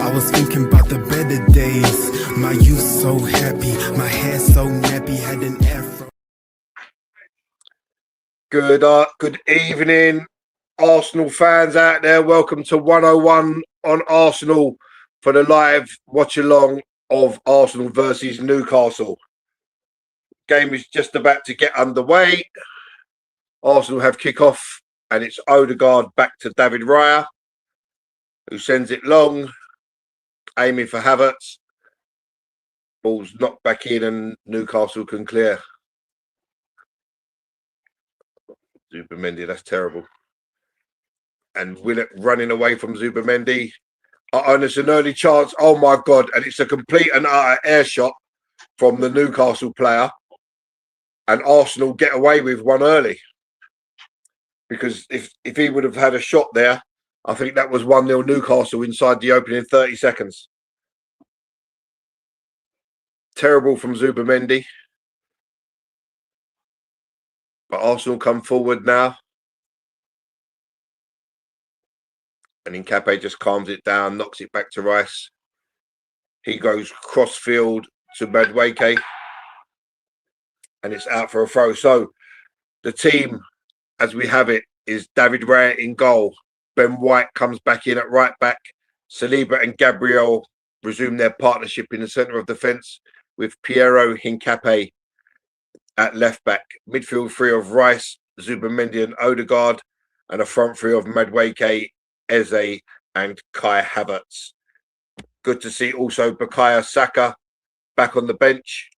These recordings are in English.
I was thinking about the better days. My youth so happy, my hair so nappy, had an afro. Good evening, Arsenal fans out there. Welcome to 101 on Arsenal for the live watch along of Arsenal versus Newcastle. Game is just about to get underway. Arsenal have kick-off and it's Odegaard back to David Raya, who sends it long, aiming for Havertz. Ball's knocked back in and Newcastle can clear. Zubimendi, that's terrible. And Willock running away from Zubimendi. And it's an early chance. Oh my God. And it's a complete and utter air shot from the Newcastle player. And Arsenal get away with one early. Because if he would have had a shot there, I think that was 1-0 Newcastle inside the opening 30 seconds. Terrible from Zubimendi. But Arsenal come forward now. And Nkape just calms it down, knocks it back to Rice. He goes cross-field to Madueke. And it's out for a throw. So the team, as we have it, is David Raya in goal. Ben White comes back in at right back. Saliba and Gabriel resume their partnership in the centre of defence with Piero Hincapié at left back. Midfield three of Rice, Zubimendi and Odegaard, and a front three of Madueke, Eze and Kai Havertz. Good to see also Bukayo Saka back on the bench.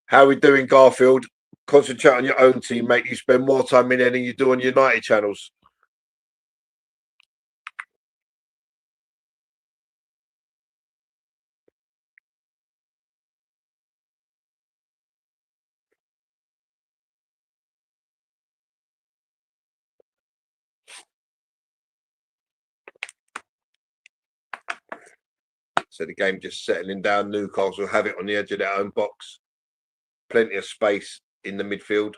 How are we doing, Garfield? Concentrate on your own team, mate. You spend more time in there than you do on United channels. So the game just settling down. Newcastle have it on the edge of their own box. Plenty of space in the midfield.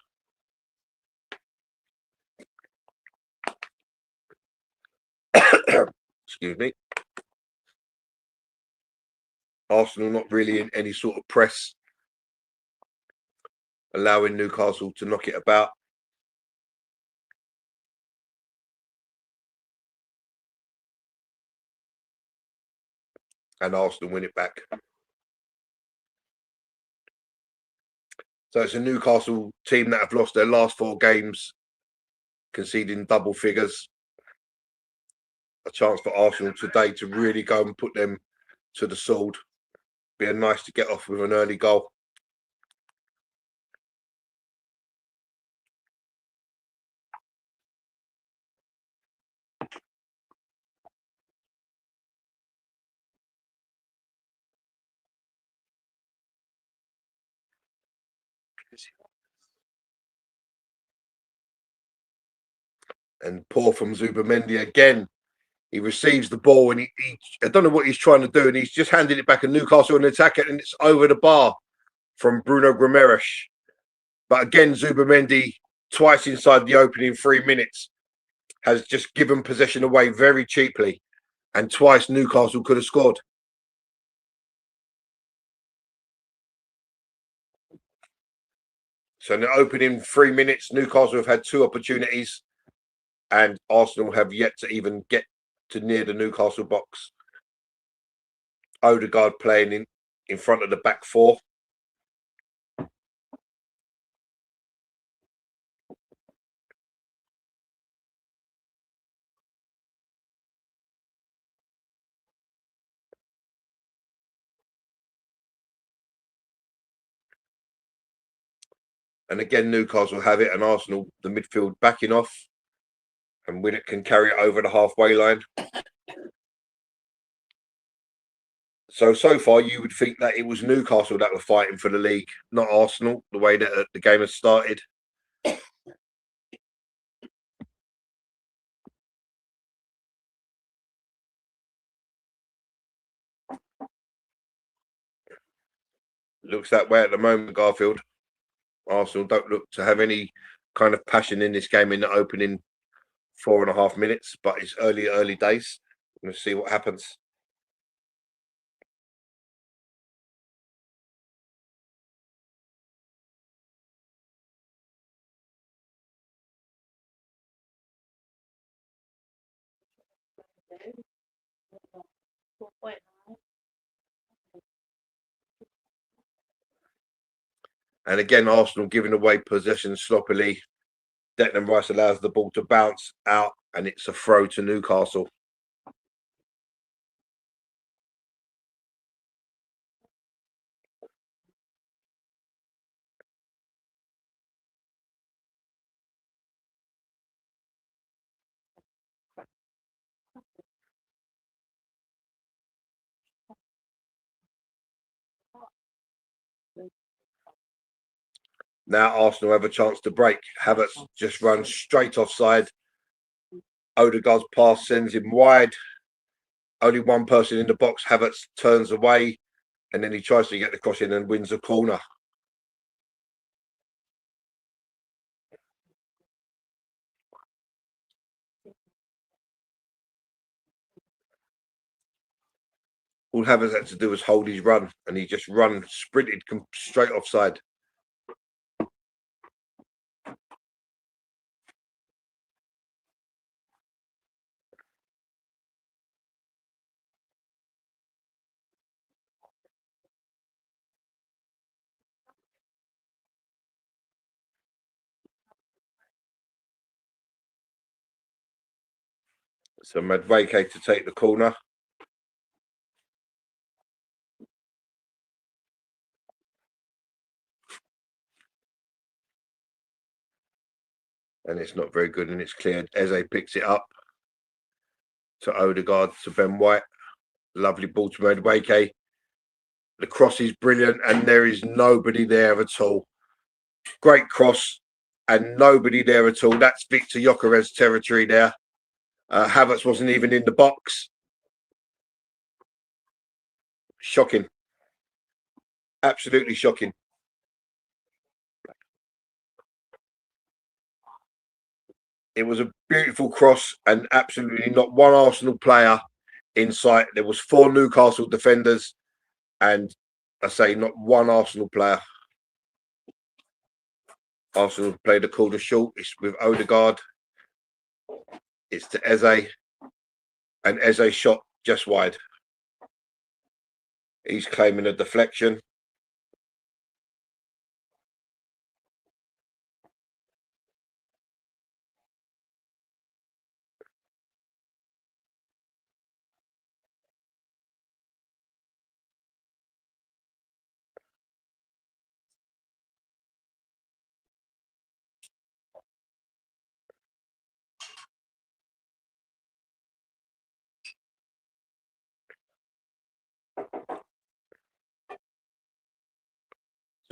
Excuse me. Arsenal not really in any sort of press, allowing Newcastle to knock it about. And Arsenal win it back. So it's a Newcastle team that have lost their last 4 games, conceding double figures. A chance for Arsenal today to really go and put them to the sword. Be nice to get off with an early goal. And poor from Zubimendi again. He receives the ball and I don't know what he's trying to do, and he's just handed it back, and Newcastle an attack it, and it's over the bar from Bruno Guimaraes. But again, Zubimendi, twice inside the opening 3 minutes, has just given possession away very cheaply, and twice Newcastle could have scored. So in the opening 3 minutes, Newcastle have had 2 opportunities, and Arsenal have yet to even get to near the Newcastle box. Odegaard playing in front of the back 4. And again, Newcastle have it, and Arsenal, the midfield backing off. And Willock can carry it over the halfway line. So far, you would think that it was Newcastle that were fighting for the league, not Arsenal, the way that the game has started. Looks that way at the moment, Garfield. Arsenal don't look to have any kind of passion in this game in the opening 4.5 minutes, but it's early days. We'll see what happens. And again, Arsenal giving away possession sloppily. Declan Rice allows the ball to bounce out, and it's a throw to Newcastle. Now Arsenal have a chance to break. Havertz just runs straight offside. Odegaard's pass sends him wide. Only one person in the box. Havertz turns away, and then he tries to get the cross in and wins a corner. All Havertz had to do was hold his run, and he just sprinted straight offside. So Madueke to take the corner. And it's not very good, and it's cleared. Eze picks it up to Odegaard, to Ben White. Lovely ball to Madueke. The cross is brilliant, and there is nobody there at all. Great cross, and nobody there at all. That's Victor Gyökeres territory there. Havertz wasn't even in the box. Shocking. Absolutely shocking. It was a beautiful cross, and absolutely not one Arsenal player in sight. There was 4 Newcastle defenders, and I say not one Arsenal player. Arsenal played a corner short. It's with Odegaard. It's to Eze, and Eze shot just wide. He's claiming a deflection.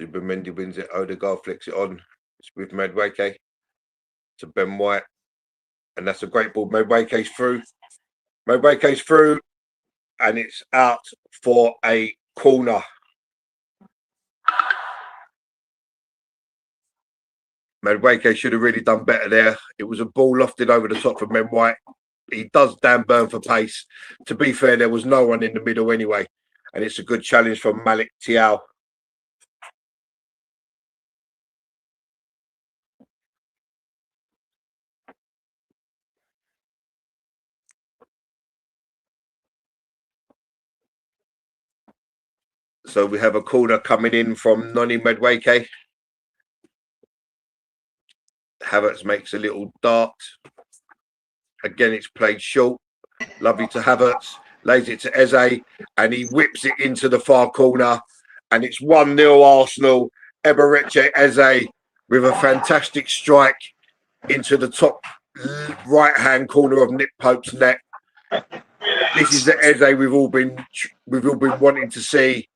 Zubimendi wins it. Odegaard flicks it on. It's with Madueke to Ben White, and that's a great ball. Madueke's through. Madueke's through, and it's out for a corner. Madueke should have really done better there. It was a ball lofted over the top from Ben White. He does damn burn for pace. To be fair, there was no one in the middle anyway, and it's a good challenge from Malik Thiaw. So we have a corner coming in from Noni Madueke. Havertz makes a little dart. Again, it's played short. Lovely to Havertz. Lays it to Eze, and he whips it into the far corner. And it's 1-0 Arsenal. Eberechi Eze with a fantastic strike into the top right-hand corner of Nick Pope's net. This is the Eze we've all been wanting to see.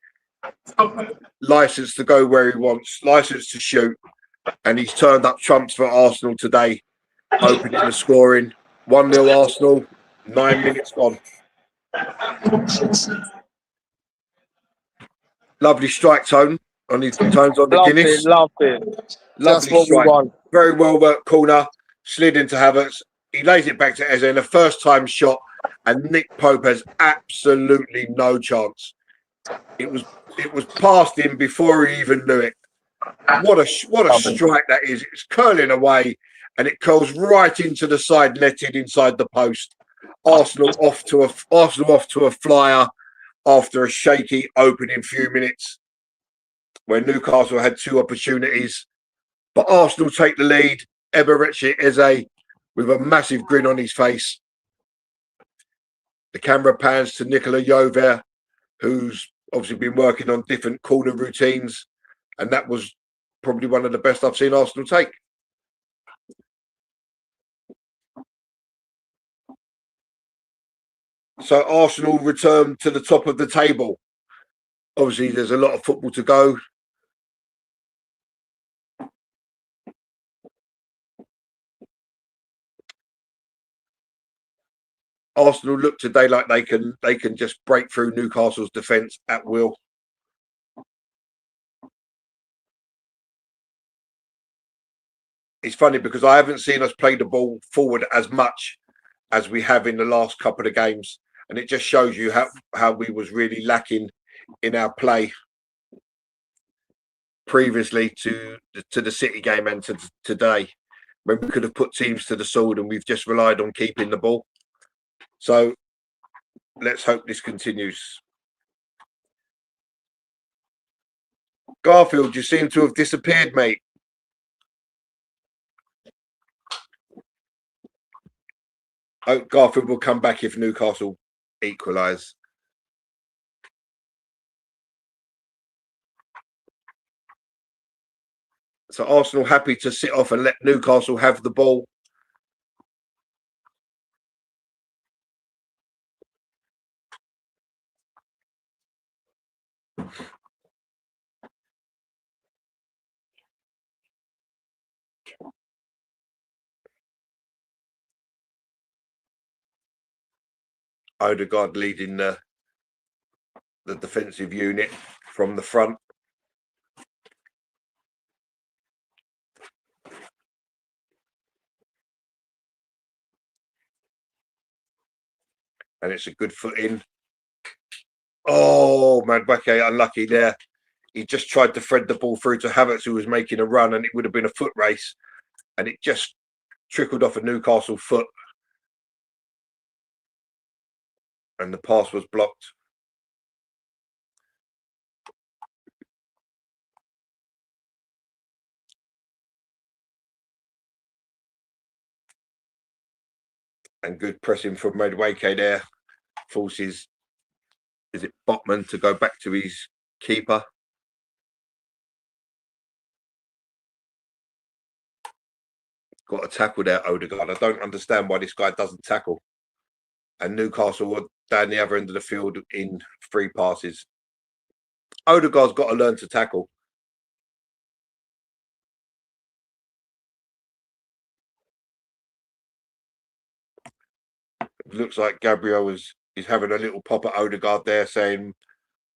License to go where he wants, license to shoot, and he's turned up trumps for Arsenal today, opening the scoring. 1-0 Arsenal, 9 minutes gone. Lovely strike tone on his tones on the Guinness. Love it. Lovely strike. Very well worked corner, slid into Havertz. he lays it back to Eze in a first time shot, and Nick Pope has absolutely no chance. It was past him before he even knew it. What a strike that is! It's curling away, and it curls right into the side netted inside the post. Arsenal off to a flyer after a shaky opening few minutes, where Newcastle had two opportunities, but Arsenal take the lead. Eberechi Eze with a massive grin on his face. The camera pans to Nicola Jover, who's obviously been working on different corner routines, and that was probably one of the best I've seen Arsenal take. So Arsenal return to the top of the table. Obviously, there's a lot of football to go. Arsenal look today like they can just break through Newcastle's defence at will. It's funny because I haven't seen us play the ball forward as much as we have in the last couple of games, and it just shows you how we was really lacking in our play previously to the City game and to today, when we could have put teams to the sword, and we've just relied on keeping the ball. So let's hope this continues. Garfield, you seem to have disappeared, mate. Oh, Garfield will come back if Newcastle equalise. So Arsenal happy to sit off and let Newcastle have the ball. Odegaard leading the defensive unit from the front. And it's a good foot in. Oh, Madueke, unlucky there. He just tried to thread the ball through to Havertz, who was making a run, and it would have been a foot race. And it just trickled off a Newcastle foot. And the pass was blocked. And good pressing from Madueke there. Forces, is it Botman, to go back to his keeper. Got a tackle there, Odegaard. I don't understand why this guy doesn't tackle. And Newcastle were down the other end of the field in 3 passes. Odegaard's got to learn to tackle. It looks like Gabriel is having a little pop at Odegaard there, saying,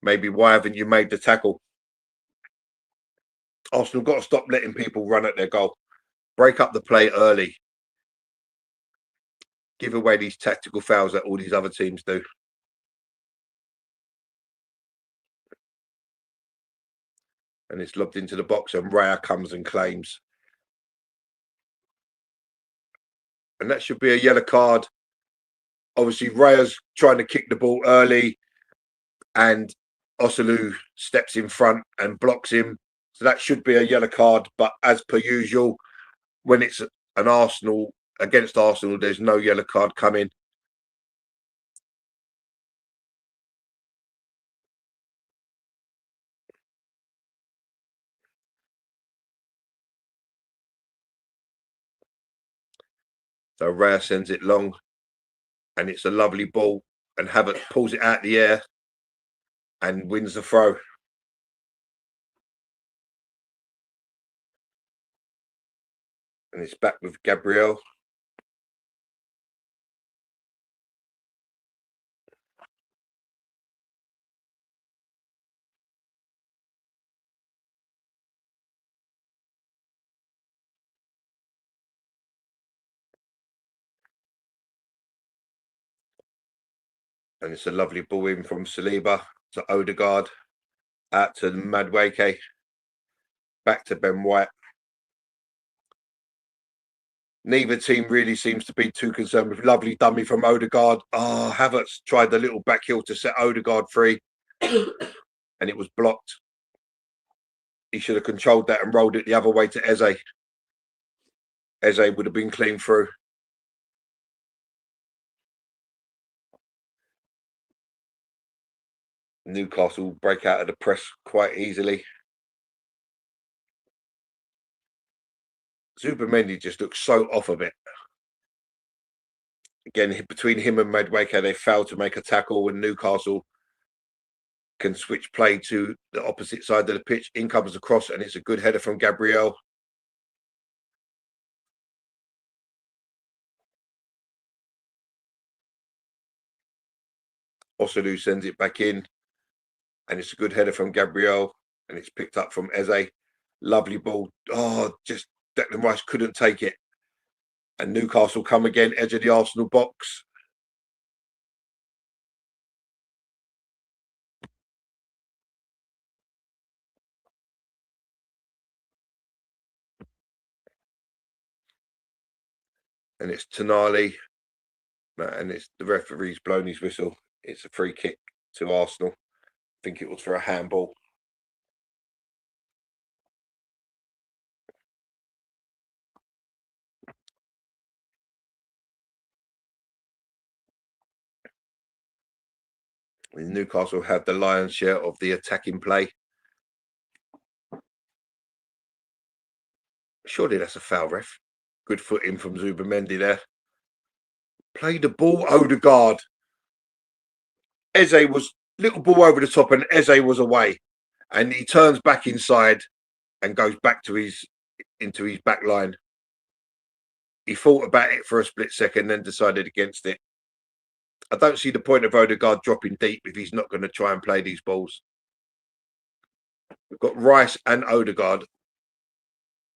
maybe why haven't you made the tackle? Arsenal got to stop letting people run at their goal. Break up the play early. Give away these tactical fouls that all these other teams do. And it's lobbed into the box, and Raya comes and claims. And that should be a yellow card. Obviously, Raya's trying to kick the ball early, and Osulu steps in front and blocks him. So that should be a yellow card. But as per usual, when it's an Arsenal against Arsenal, there's no yellow card coming. So Raya sends it long, and it's a lovely ball, and Havertz pulls it out the air and wins the throw. And it's back with Gabriel. And it's a lovely ball in from Saliba to Odegaard, out to Madueke, back to Ben White. Neither team really seems to be too concerned with lovely dummy from Odegaard. Oh, Havertz tried the little back heel to set Odegaard free and it was blocked. He should have controlled that and rolled it the other way to Eze. Eze would have been clean through. Newcastle break out of the press quite easily. Zubimendi just looks so off of it. Again, between him and Madueke, they failed to make a tackle, and Newcastle can switch play to the opposite side of the pitch. In comes the cross, and it's a good header from Gabriel. Oselu sends it back in, and it's a good header from Gabriel, and it's picked up from Eze. Lovely ball. Oh, just Declan Rice couldn't take it. And Newcastle come again, edge of the Arsenal box. And it's Tonali, and it's the referee's blown his whistle. It's a free kick to Arsenal. I think it was for a handball. Newcastle had the lion's share of the attacking play. Surely that's a foul, ref. Good foot in from Zubimendi there. Play the ball, Odegaard. Eze was little ball over the top, and Eze was away. And he turns back inside and goes back to into his back line. He thought about it for a split second, then decided against it. I don't see the point of Odegaard dropping deep if he's not going to try and play these balls. We've got Rice and Odegaard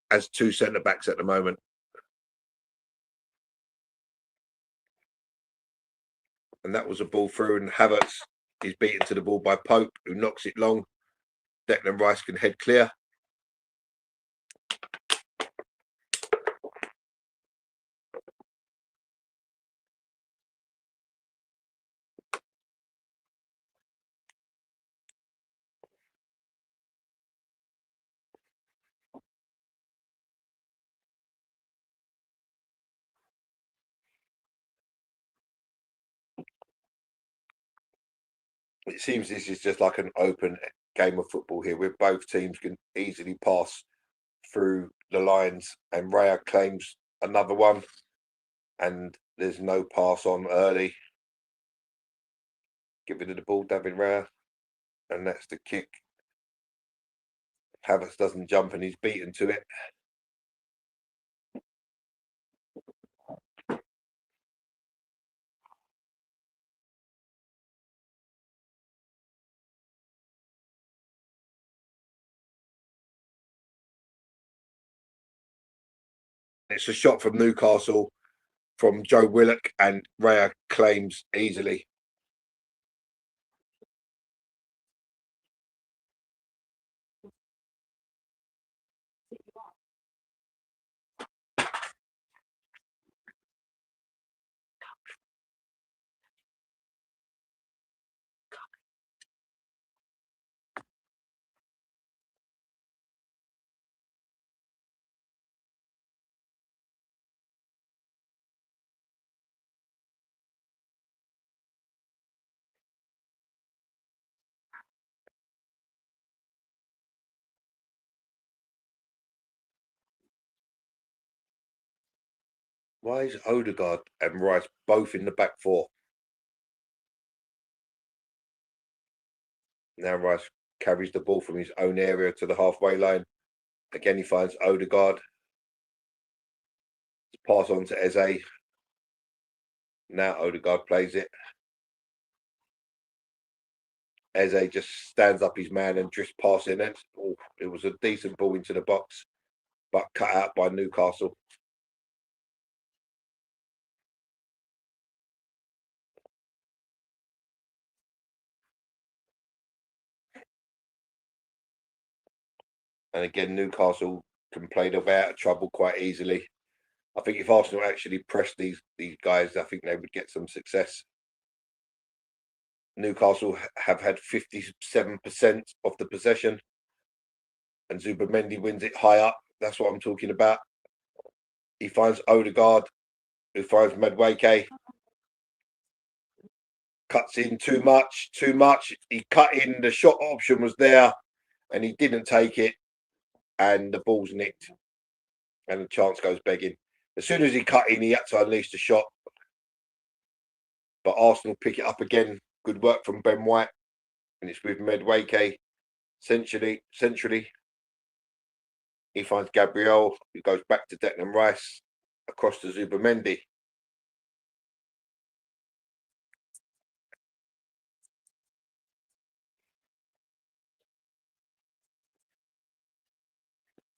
as two centre-backs at the moment. And that was a ball through, and Havertz is beaten to the ball by Pope, who knocks it long. Declan Rice can head clear. It seems this is just like an open game of football here, where both teams can easily pass through the lines, and Raya claims another one, and there's no pass on early. Giving it the ball, David Raya, and that's the kick. Havertz doesn't jump, and he's beaten to it. It's a shot from Newcastle from Joe Willock, and Raya claims easily. Why is Odegaard and Rice both in the back four? Now Rice carries the ball from his own area to the halfway line. Again, he finds Odegaard. Pass on to Eze. Now Odegaard plays it. Eze just stands up his man and drifts past it. And it was a decent ball into the box, but cut out by Newcastle. And again, Newcastle can play their way out of trouble quite easily. I think if Arsenal actually pressed these guys, I think they would get some success. Newcastle have had 57% of the possession, and Zubimendi wins it high up. That's what I'm talking about. He finds Odegaard, who finds Madueke. Cuts in too much. He cut in, the shot option was there, and he didn't take it, and the ball's nicked, and the chance goes begging. As soon as he cut in, he had to unleash the shot. But Arsenal pick it up again. Good work from Ben White, and it's with Madueke centrally. He finds Gabriel, who goes back to Declan Rice, across to Zubimendi.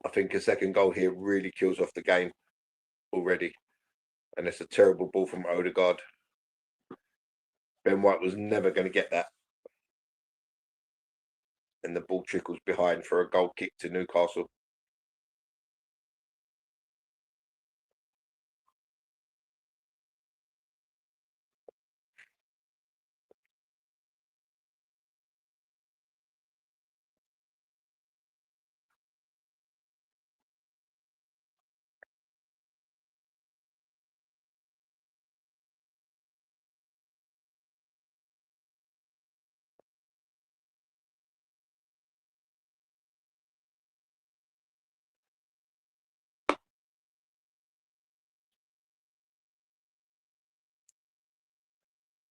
I think a second goal here really kills off the game already. And it's a terrible ball from Odegaard. Ben White was never going to get that. And the ball trickles behind for a goal kick to Newcastle.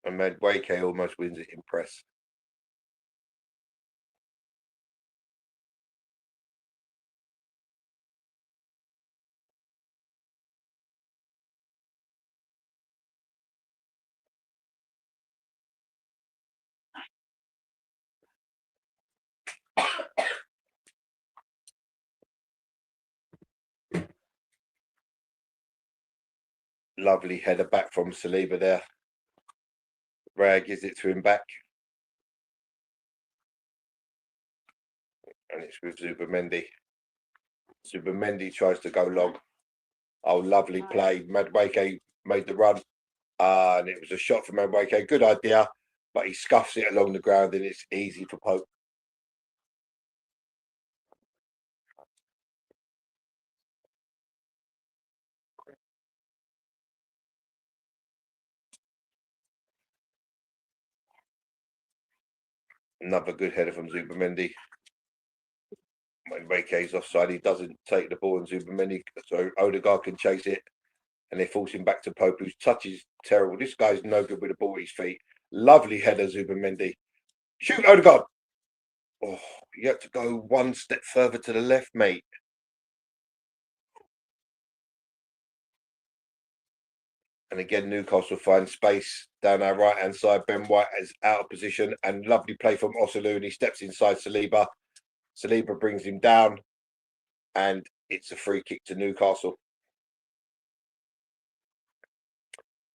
And Madueke almost wins it in press. Lovely header back from Saliba there. Raya gives it to him back. And it's with Zubimendi. Zubimendi tries to go long. Oh, lovely play. Madueke made the run. And it was a shot from Madueke. Good idea. But he scuffs it along the ground and it's easy for Pope. Another good header from Zubimendi. Madueke's offside. He doesn't take the ball, and Zubimendi, so Odegaard can chase it. And they force him back to Pope, whose touch is terrible. This guy's no good with the ball at his feet. Lovely header, Zubimendi. Shoot, Odegaard. Oh, you have to go one step further to the left, mate. And again, Newcastle finds space down our right-hand side. Ben White is out of position, and lovely play from Osulu, and he steps inside Saliba. Saliba brings him down, and it's a free kick to Newcastle.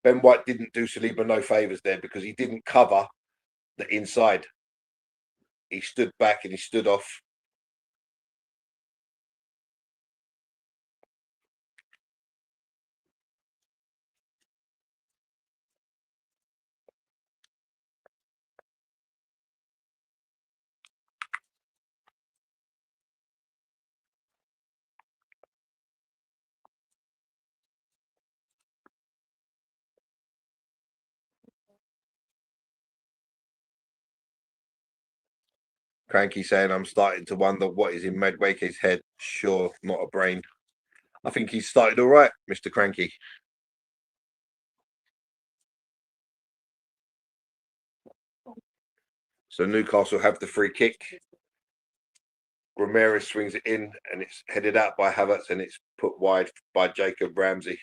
Ben White didn't do Saliba no favours there because he didn't cover the inside. He stood back and he stood off. Cranky saying, I'm starting to wonder what is in Madueke's head. Sure, not a brain. I think he's started all right, Mr. Cranky. So Newcastle have the free kick. Ramirez swings it in and it's headed out by Havertz and it's put wide by Jacob Ramsey.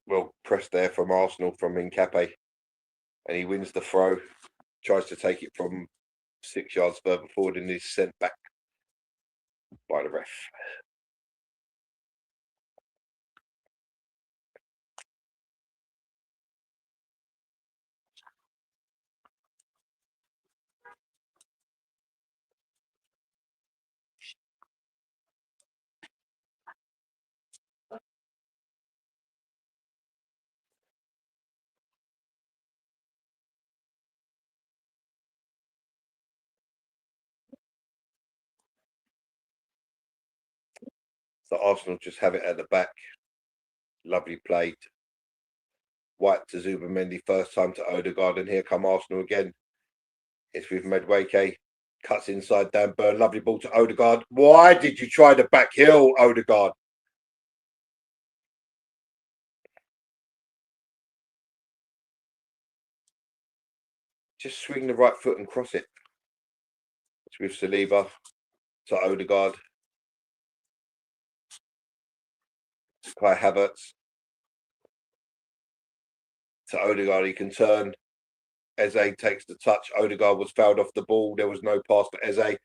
Well pressed there from Arsenal from Nkape, and he wins the throw. Tries to take it from 6 yards further forward and is sent back by the ref. So Arsenal just have it at the back. Lovely played. White to Zubamendi, first time to Odegaard, and here come Arsenal again. It's with Madueke. Cuts inside Dan Burn. Lovely ball to Odegaard. Why did you try the back heel, Odegaard? Just swing the right foot and cross it. It's with Saliba to Odegaard. Kai Havertz to Odegaard. He can turn. Eze takes the touch. Odegaard was fouled off the ball. There was no pass for Eze,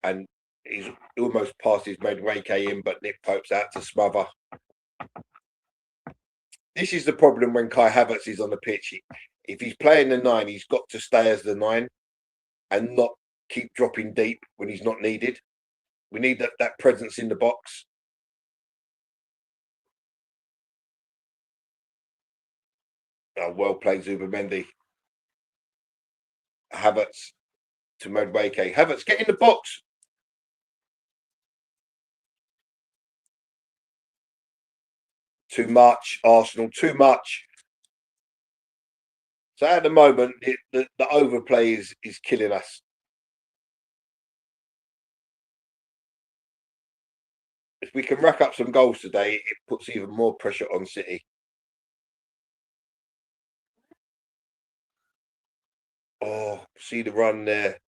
and he's almost passed his Madueke in, but Nick Pope's out to smother. This is the problem when Kai Havertz is on the pitch. If he's playing the 9, he's got to stay as the 9 and not keep dropping deep when he's not needed. We need that presence in the box. Oh, well played, Zubamendi. Havertz to Madueke. Havertz, get in the box. Too much, Arsenal, too much. So at the moment, the overplay is killing us. If we can rack up some goals today, it puts even more pressure on City. Oh, see the run there.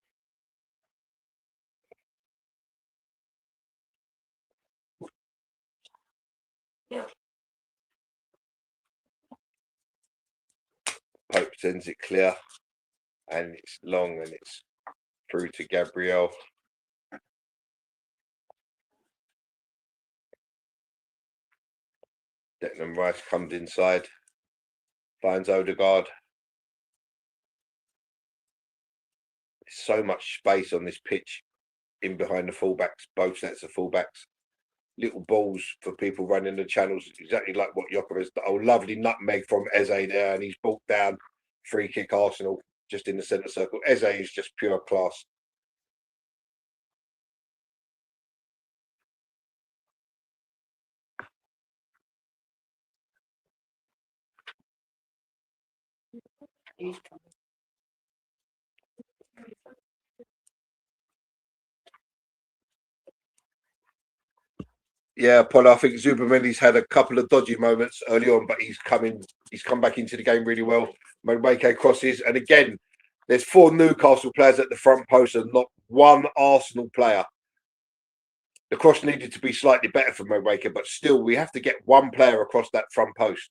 Pope sends it clear, and it's long, and it's through to Gabriel. Declan Rice comes inside, finds Odegaard. There's so much space on this pitch in behind the fullbacks, both sets of fullbacks. Little balls for people running the channels, exactly like what Yoker has. Oh, lovely nutmeg from Eze there, and he's brought down. Free kick Arsenal just in the centre circle. Eze is just pure class. Yeah, Paul, I think Zubamendi's had a couple of dodgy moments early on, but he's come back into the game really well. Madueke crosses, and again, there's 4 Newcastle players at the front post and not one Arsenal player. The cross needed to be slightly better for Madueke, but still, we have to get one player across that front post.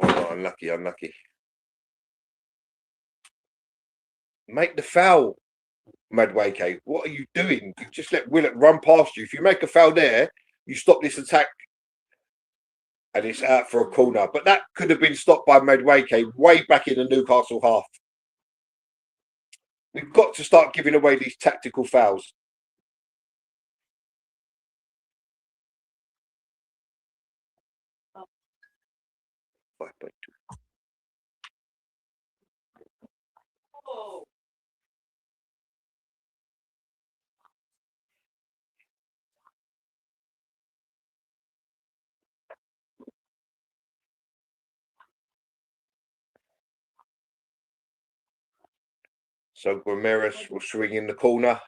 Oh, unlucky, unlucky. Make the foul, Madueke. What are you doing? You just let Willock run past you. If you make a foul there, you stop this attack. And it's out for a corner. But that could have been stopped by Madueke way back in the Newcastle half. We've got to start giving away these tactical fouls. So Ramirez will swing in the corner.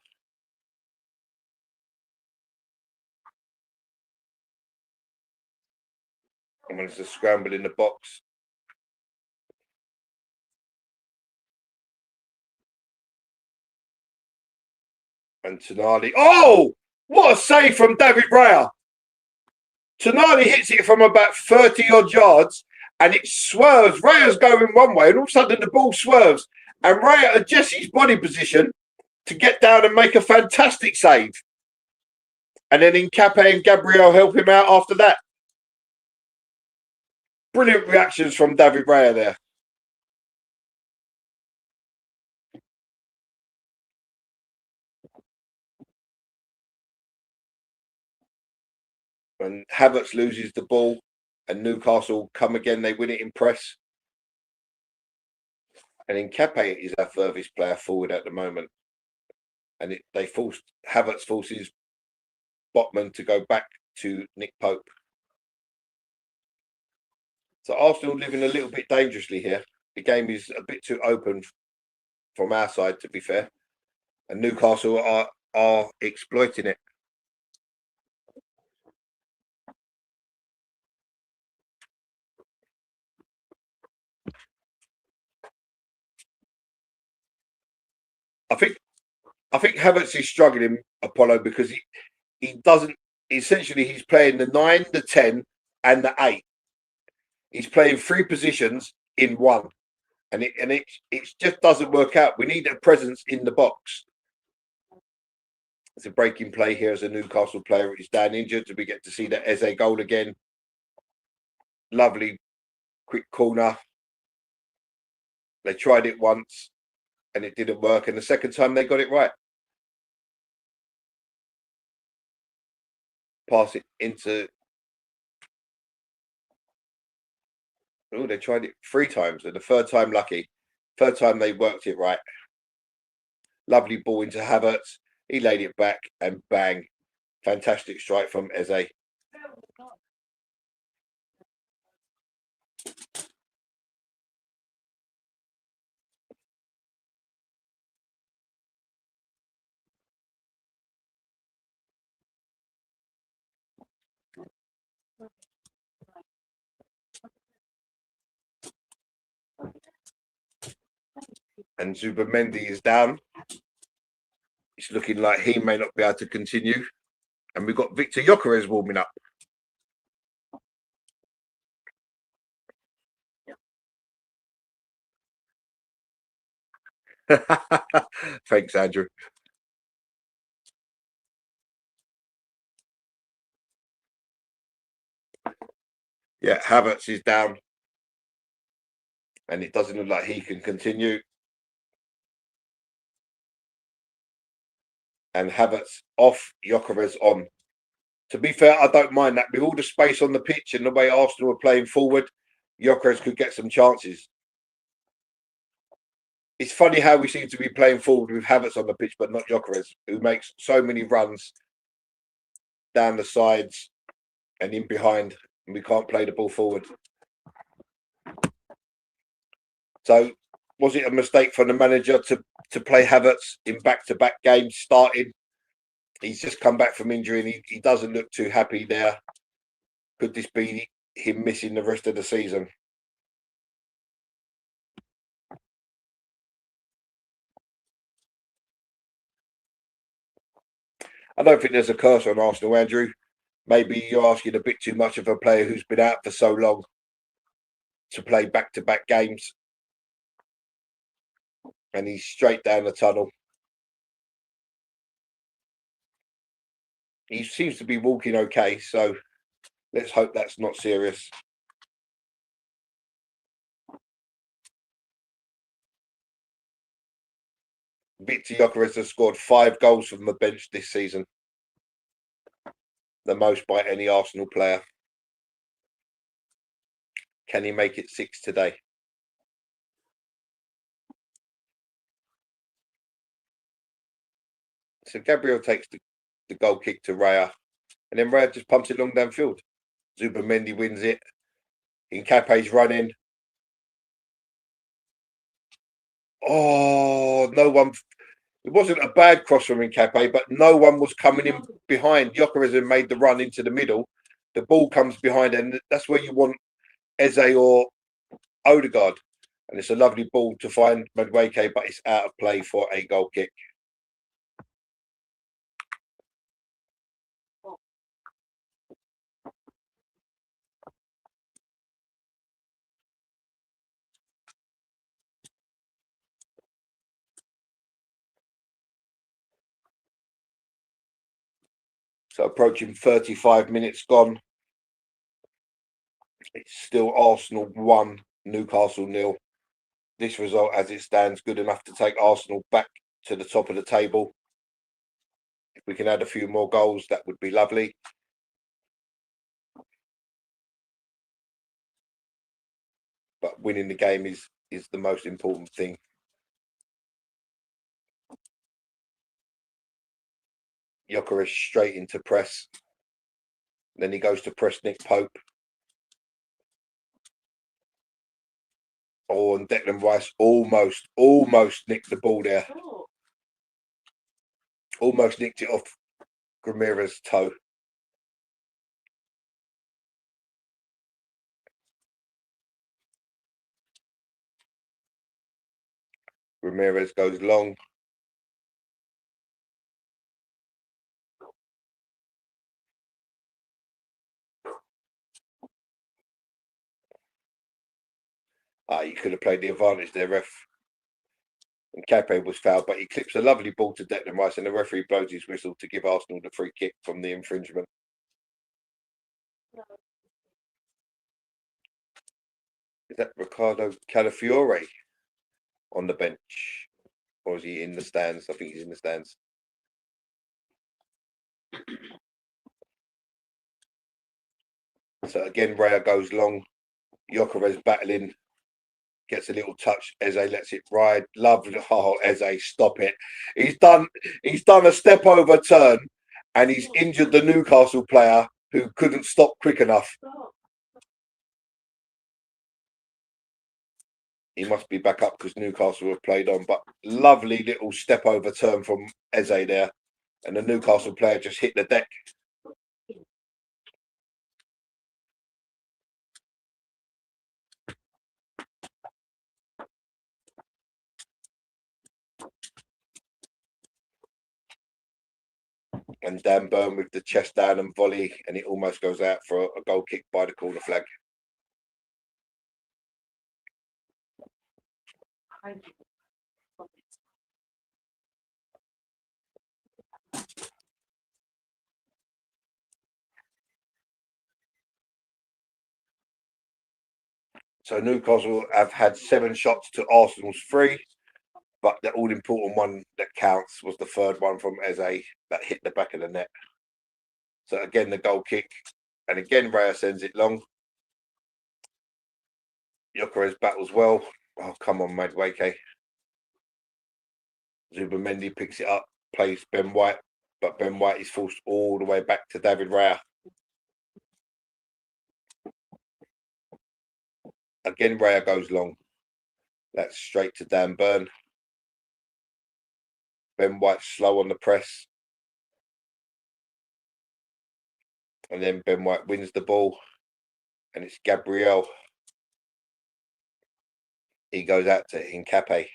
And there's a scramble in the box. And Tonali. Oh, what a save from David Raya. Tonali hits it from about 30 odd yards and it swerves. Raya's going one way and all of a sudden the ball swerves. And Raya adjusts his body position to get down and make a fantastic save. And then Nkape and Gabriel help him out after that. Brilliant reactions from David Raya there. And Havertz loses the ball and Newcastle come again. They win it in press. And Nkape is our furthest player forward at the moment. And Havertz forces Botman to go back to Nick Pope. So Arsenal living a little bit dangerously here. The game is a bit too open from our side, to be fair. And Newcastle are exploiting it. I think Havertz is struggling, Apollo, because he doesn't. Essentially, he's playing the 9, the 10, and the 8. He's playing 3 positions in one, and it just doesn't work out. We need a presence in the box. It's a breaking play here as a Newcastle player is down injured. We get to see the Eze goal again. Lovely, quick corner. They tried it once, and it didn't work, and the second time they got it right. Pass it into. Oh, they tried it 3 times, and the third time lucky. Third time they worked it right. Lovely ball into Havertz. He laid it back, and bang, fantastic strike from Eze. And Zubimendi is down. It's looking like he may not be able to continue. And we've got Victor Gyökeres warming up. Thanks, Andrew. Yeah, Havertz is down. And it doesn't look like he can continue. And Havertz off, Gyökeres on. To be fair, I don't mind that. With all the space on the pitch and the way Arsenal are playing forward, Gyökeres could get some chances. It's funny how we seem to be playing forward with Havertz on the pitch, but not Gyökeres, who makes so many runs down the sides and in behind, and we can't play the ball forward. So, was it a mistake for the manager to play Havertz in back-to-back games starting? He's just come back from injury and he doesn't look too happy there. Could this be him missing the rest of the season? I don't think there's a curse on Arsenal, Andrew. Maybe you're asking a bit too much of a player who's been out for so long to play back-to-back games. And he's straight down the tunnel. He seems to be walking okay, so let's hope that's not serious. Victor Gyökeres has scored 5 goals from the bench this season. The most by any Arsenal player. Can he make it 6 today? So Gabriel takes the goal kick to Raya. And then Raya just pumps it long downfield. Zubimendi wins it. Nkape's running. Oh, no one. It wasn't a bad cross from Nkape, but no one was coming in behind. Gyökeres had made the run into the middle. The ball comes behind, and that's where you want Eze or Odegaard. And it's a lovely ball to find Madueke, but it's out of play for a goal kick. So approaching 35 minutes gone. It's still Arsenal 1, Newcastle 0. This result, as it stands, good enough to take Arsenal back to the top of the table. If we can add a few more goals, that would be lovely. But winning the game is the most important thing. Gyökeres straight into press. Then he goes to press Nick Pope. Oh, and Declan Rice almost nicked the ball there. Almost nicked it off Ramirez's toe. Ramirez goes long. You could have played the advantage there, ref. And Campbell was fouled, but he clips a lovely ball to Declan Rice, and the referee blows his whistle to give Arsenal the free kick from the infringement. Is that Ricardo Calafiore on the bench? Or is he in the stands? I think he's in the stands. So again, Raya goes long. Gyökeres battling. Gets a little touch. Eze lets it ride. Lovely. Oh, Eze, stop it. He's done a step over turn and he's injured the Newcastle player who couldn't stop quick enough. He must be back up because Newcastle have played on. But lovely little step over turn from Eze there. And the Newcastle player just hit the deck. And Dan Burn with the chest down and volley, and it almost goes out for a goal kick by the corner flag. So Newcastle have had 7 shots to Arsenal's 3, but the all-important one that counts was the third one from Eze that hit the back of the net. So again, the goal kick, and again Raya sends it long. Gyökeres battles well. Oh, come on, Madueke. Zubimendi picks it up, plays Ben White, but Ben White is forced all the way back to David Raya. Again, Raya goes long. That's straight to Dan Burn. Ben White slow on the press. And then Ben White wins the ball. And it's Gabriel. He goes out to Hincapié.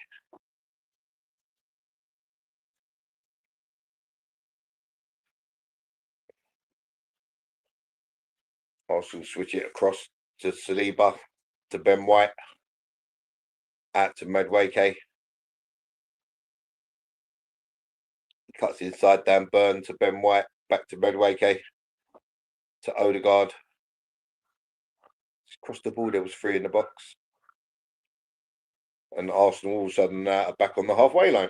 Arsenal switch it across to Saliba, to Ben White, out to Madueke. Cuts inside Dan Burn to Ben White, back to Madueke, to Odegaard. Across the ball, there was 3 in the box. And Arsenal all of a sudden are back on the halfway line.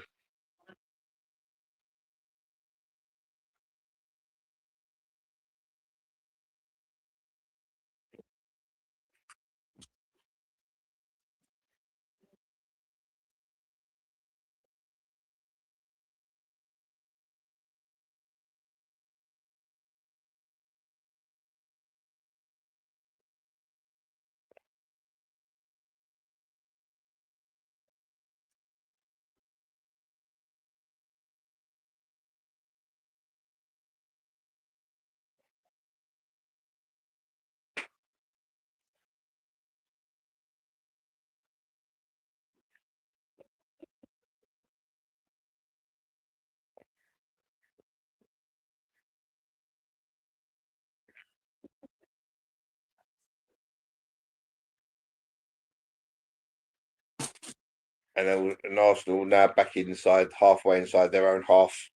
And Arsenal now back inside, halfway inside their own half.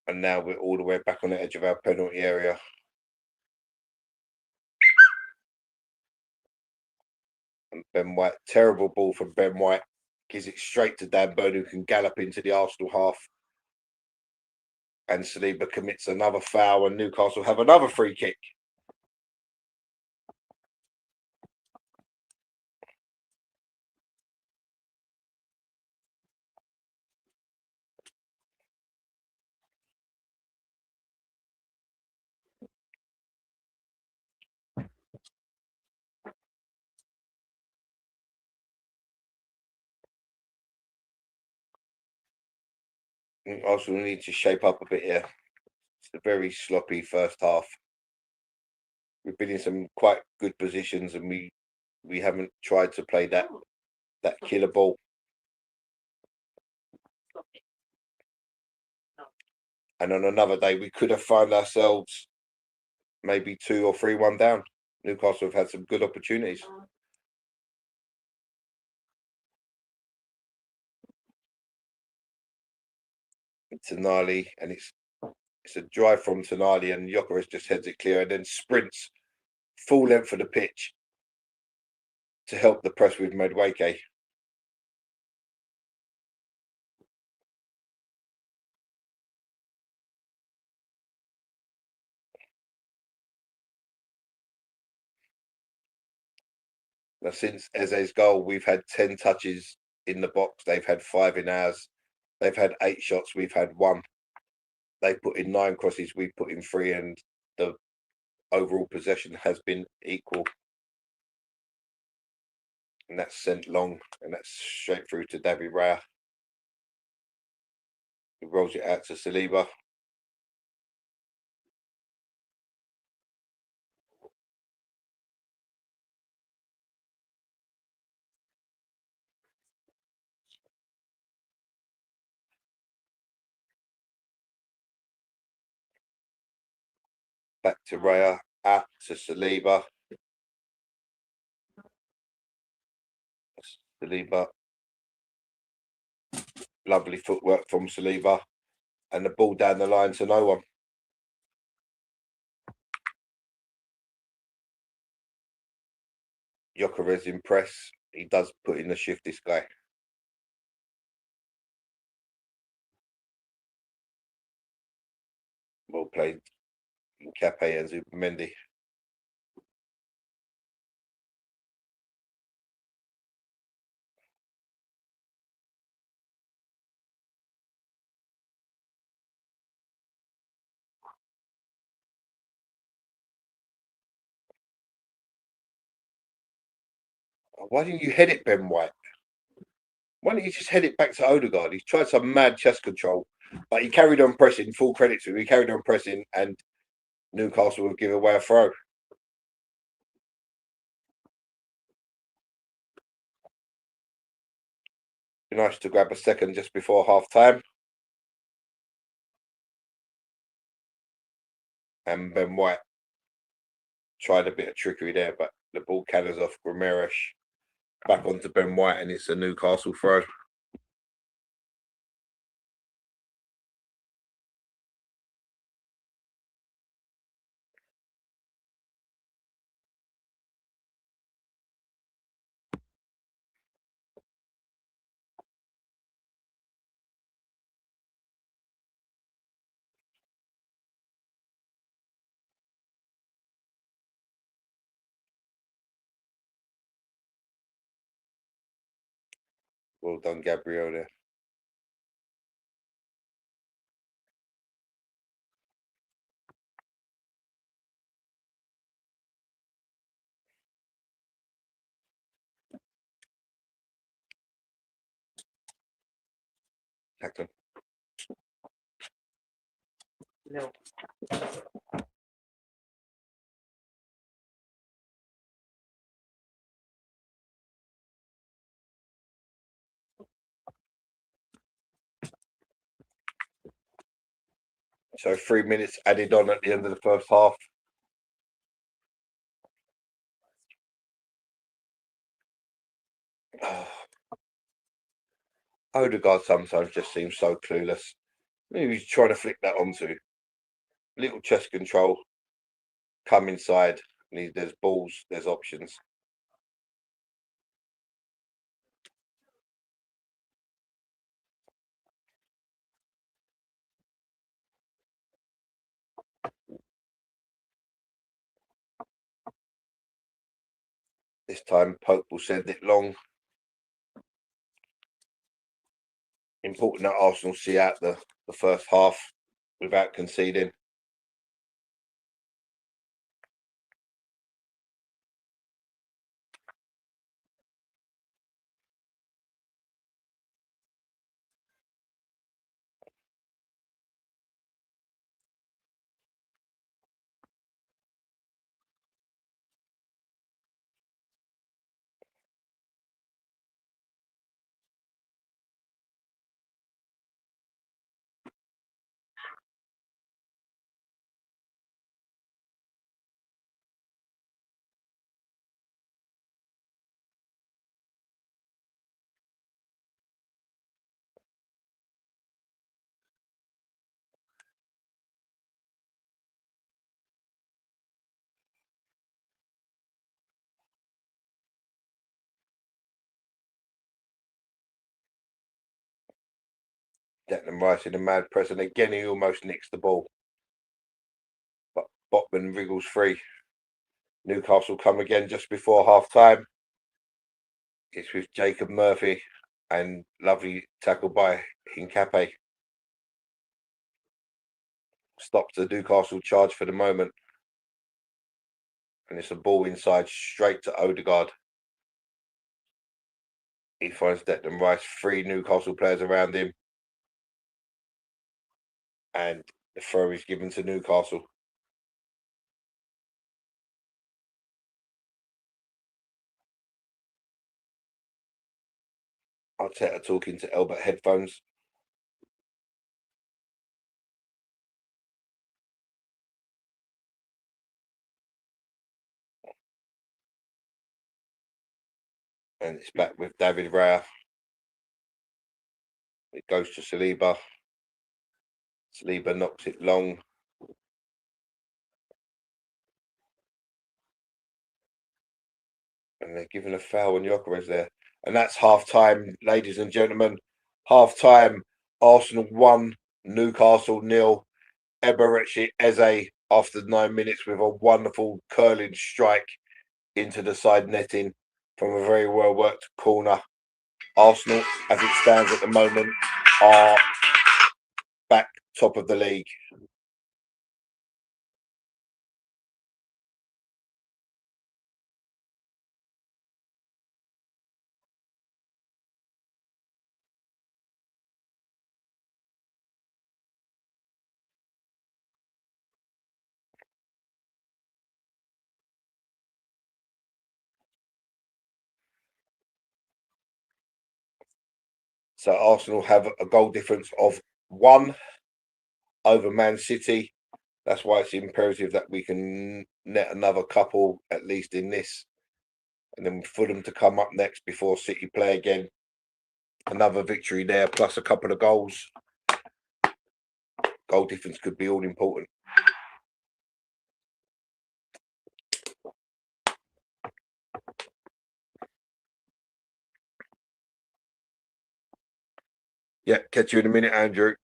And now we're all the way back on the edge of our penalty area. And Ben White, terrible ball from Ben White. Gives it straight to Dan Burn, who can gallop into the Arsenal half. And Saliba commits another foul, and Newcastle have another free kick. Arsenal need to shape up a bit here. It's a very sloppy first half. We've been in some quite good positions, and we haven't tried to play that killer ball. And on another day, we could have found ourselves maybe 2 or 3-1 down. Newcastle have had some good opportunities. Tonali, and it's a drive from Tonali, and Gyökeres just heads it clear and then sprints full length of the pitch to help the press with Madueke. Now, since Eze's goal, we've had 10 touches in the box. They've had 5 in ours. They've had 8 shots. We've had 1. They put in 9 crosses. We've put in 3, and the overall possession has been equal. And that's sent long, and that's straight through to David Raya. He rolls it out to Saliba. Back to Raya, out to Saliba. Saliba. Lovely footwork from Saliba. And the ball down the line to no one. Gyökeres in press. He does put in the shift, this guy. Well played. Cape and Zubimendi. Why didn't you head it, Ben White? Why don't you just head it back to Odegaard? He's tried some mad chest control, but he carried on pressing. Full credit to him. He carried on pressing, and Newcastle will give away a throw. Be nice to grab a second just before half time. And Ben White tried a bit of trickery there, but the ball cannons off Ramirez. Back onto Ben White, and it's a Newcastle throw. Well done, Gabriel there. Hackton. No. So 3 minutes added on at the end of the first half. Odegaard sometimes just seems so clueless. Maybe he's trying to flick that onto. Little chest control. Come inside. There's balls. There's options. This time, Pope will send it long. Important that Arsenal see out the first half without conceding. Declan Rice in a mad press, and again he almost nicks the ball. But Botman wriggles free. Newcastle come again just before half time. It's with Jacob Murphy and lovely tackle by Hincapié. Stops the Newcastle charge for the moment. And it's a ball inside straight to Odegaard. He finds Declan Rice, 3 Newcastle players around him. And the throw is given to Newcastle. Arteta talking to Elbert headphones. And it's back with David Raya. It goes to Saliba. Saliba knocks it long. And they're given a foul on Gyökeres there. And that's half-time, ladies and gentlemen. Half-time, Arsenal 1, Newcastle 0. Eberechi Eze after 9 minutes with a wonderful curling strike into the side netting from a very well-worked corner. Arsenal, as it stands at the moment, are back top of the league. So Arsenal have a goal difference of 1 over Man City. That's why it's imperative that we can net another couple, at least in this. And then for them to come up next before City play again. Another victory there, plus a couple of goals. Goal difference could be all important. Yeah, catch you in a minute, Andrew.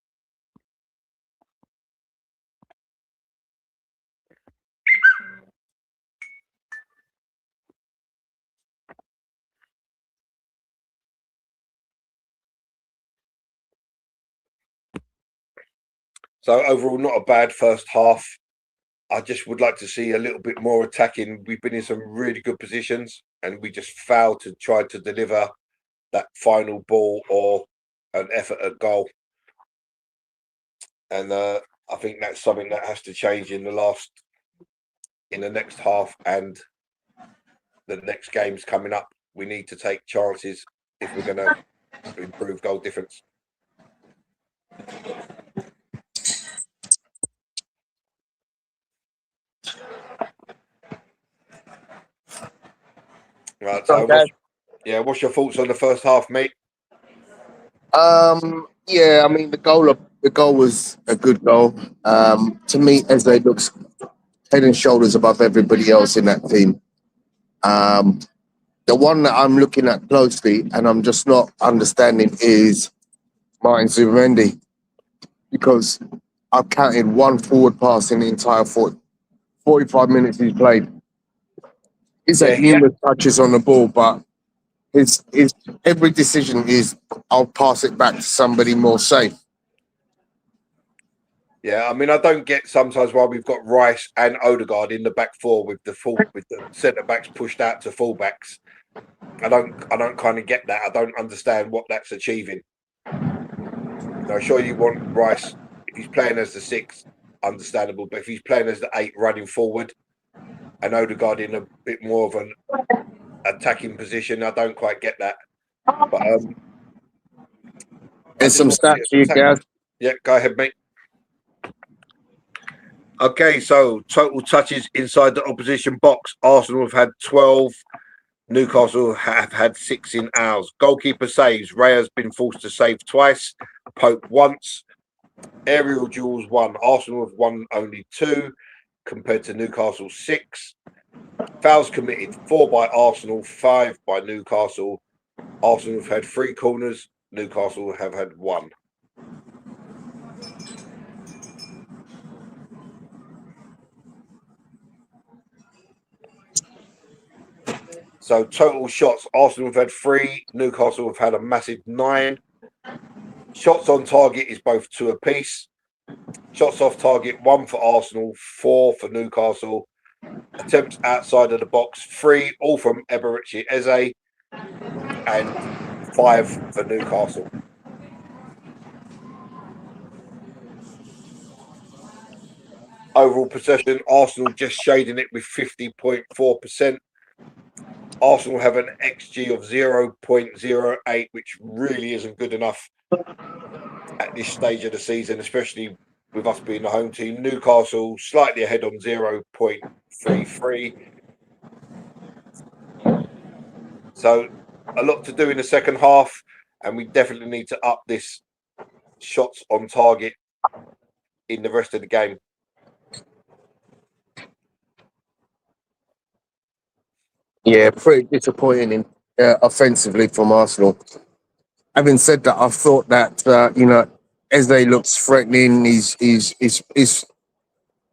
So overall, not a bad first half. I just would like to see a little bit more attacking. We've been in some really good positions and we just failed to try to deliver that final ball or an effort at goal. And I think that's something that has to change in the next half and the next games coming up. We need to take chances if we're going to improve goal difference. Right, so what's your thoughts on the first half, mate? Yeah, I mean the goal the goal was a good goal. To me, Eze looks head and shoulders above everybody else in that team. The one that I'm looking at closely and I'm just not understanding is Martin Zubimendi, because I've counted one forward pass in the entire 45 minutes he's played. He's Yeah, had numerous touches on the ball, but his every decision is I'll pass it back to somebody more safe. yeah. I mean, I don't get sometimes why we've got Rice and Odegaard in the back four with the centre backs pushed out to full backs. I don't kind of get that. I don't understand what that's achieving. Sure, you want Rice if he's playing as the 6, understandable. But if he's playing as the 8, running forward, and Odegaard in a bit more of an attacking position, I don't quite get that. But There's some stats for you guys. Yeah, go ahead, mate. Okay, so total touches inside the opposition box. Arsenal have had 12. Newcastle have had 6 in ours. Goalkeeper saves. Ray has been forced to save twice. Pope once. Aerial duels 1. Arsenal have won only 2 compared to Newcastle 6. Fouls committed 4 by Arsenal, 5 by Newcastle. Arsenal have had 3 corners. Newcastle have had 1. So total shots, Arsenal have had 3, Newcastle have had a massive 9. Shots on target is both 2 apiece. Shots off target, 1 for Arsenal, 4 for Newcastle. Attempts outside of the box, 3, all from Eberechi Eze, and 5 for Newcastle. Overall possession, Arsenal just shading it with 50.4%. Arsenal have an XG of 0.08, which really isn't good enough at this stage of the season, especially with us being the home team. Newcastle slightly ahead on 0.33. So a lot to do in the second half, and we definitely need to up this shots on target in the rest of the game. Yeah, pretty disappointing offensively from Arsenal. Having said that, I thought that Eze looks threatening. His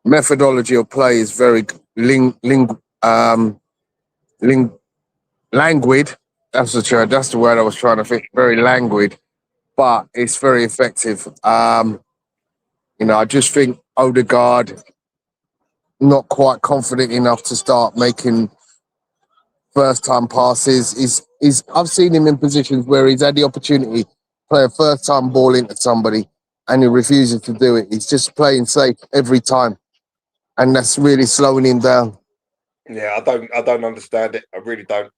methodology of play is very languid. That's the word I was trying to think. Very languid, but it's very effective. I just think Odegaard not quite confident enough to start making first-time passes. I've seen him in positions where he's had the opportunity to play a first-time ball into somebody and he refuses to do it. He's just playing safe every time, and that's really slowing him down. Yeah, I don't understand it. I really don't.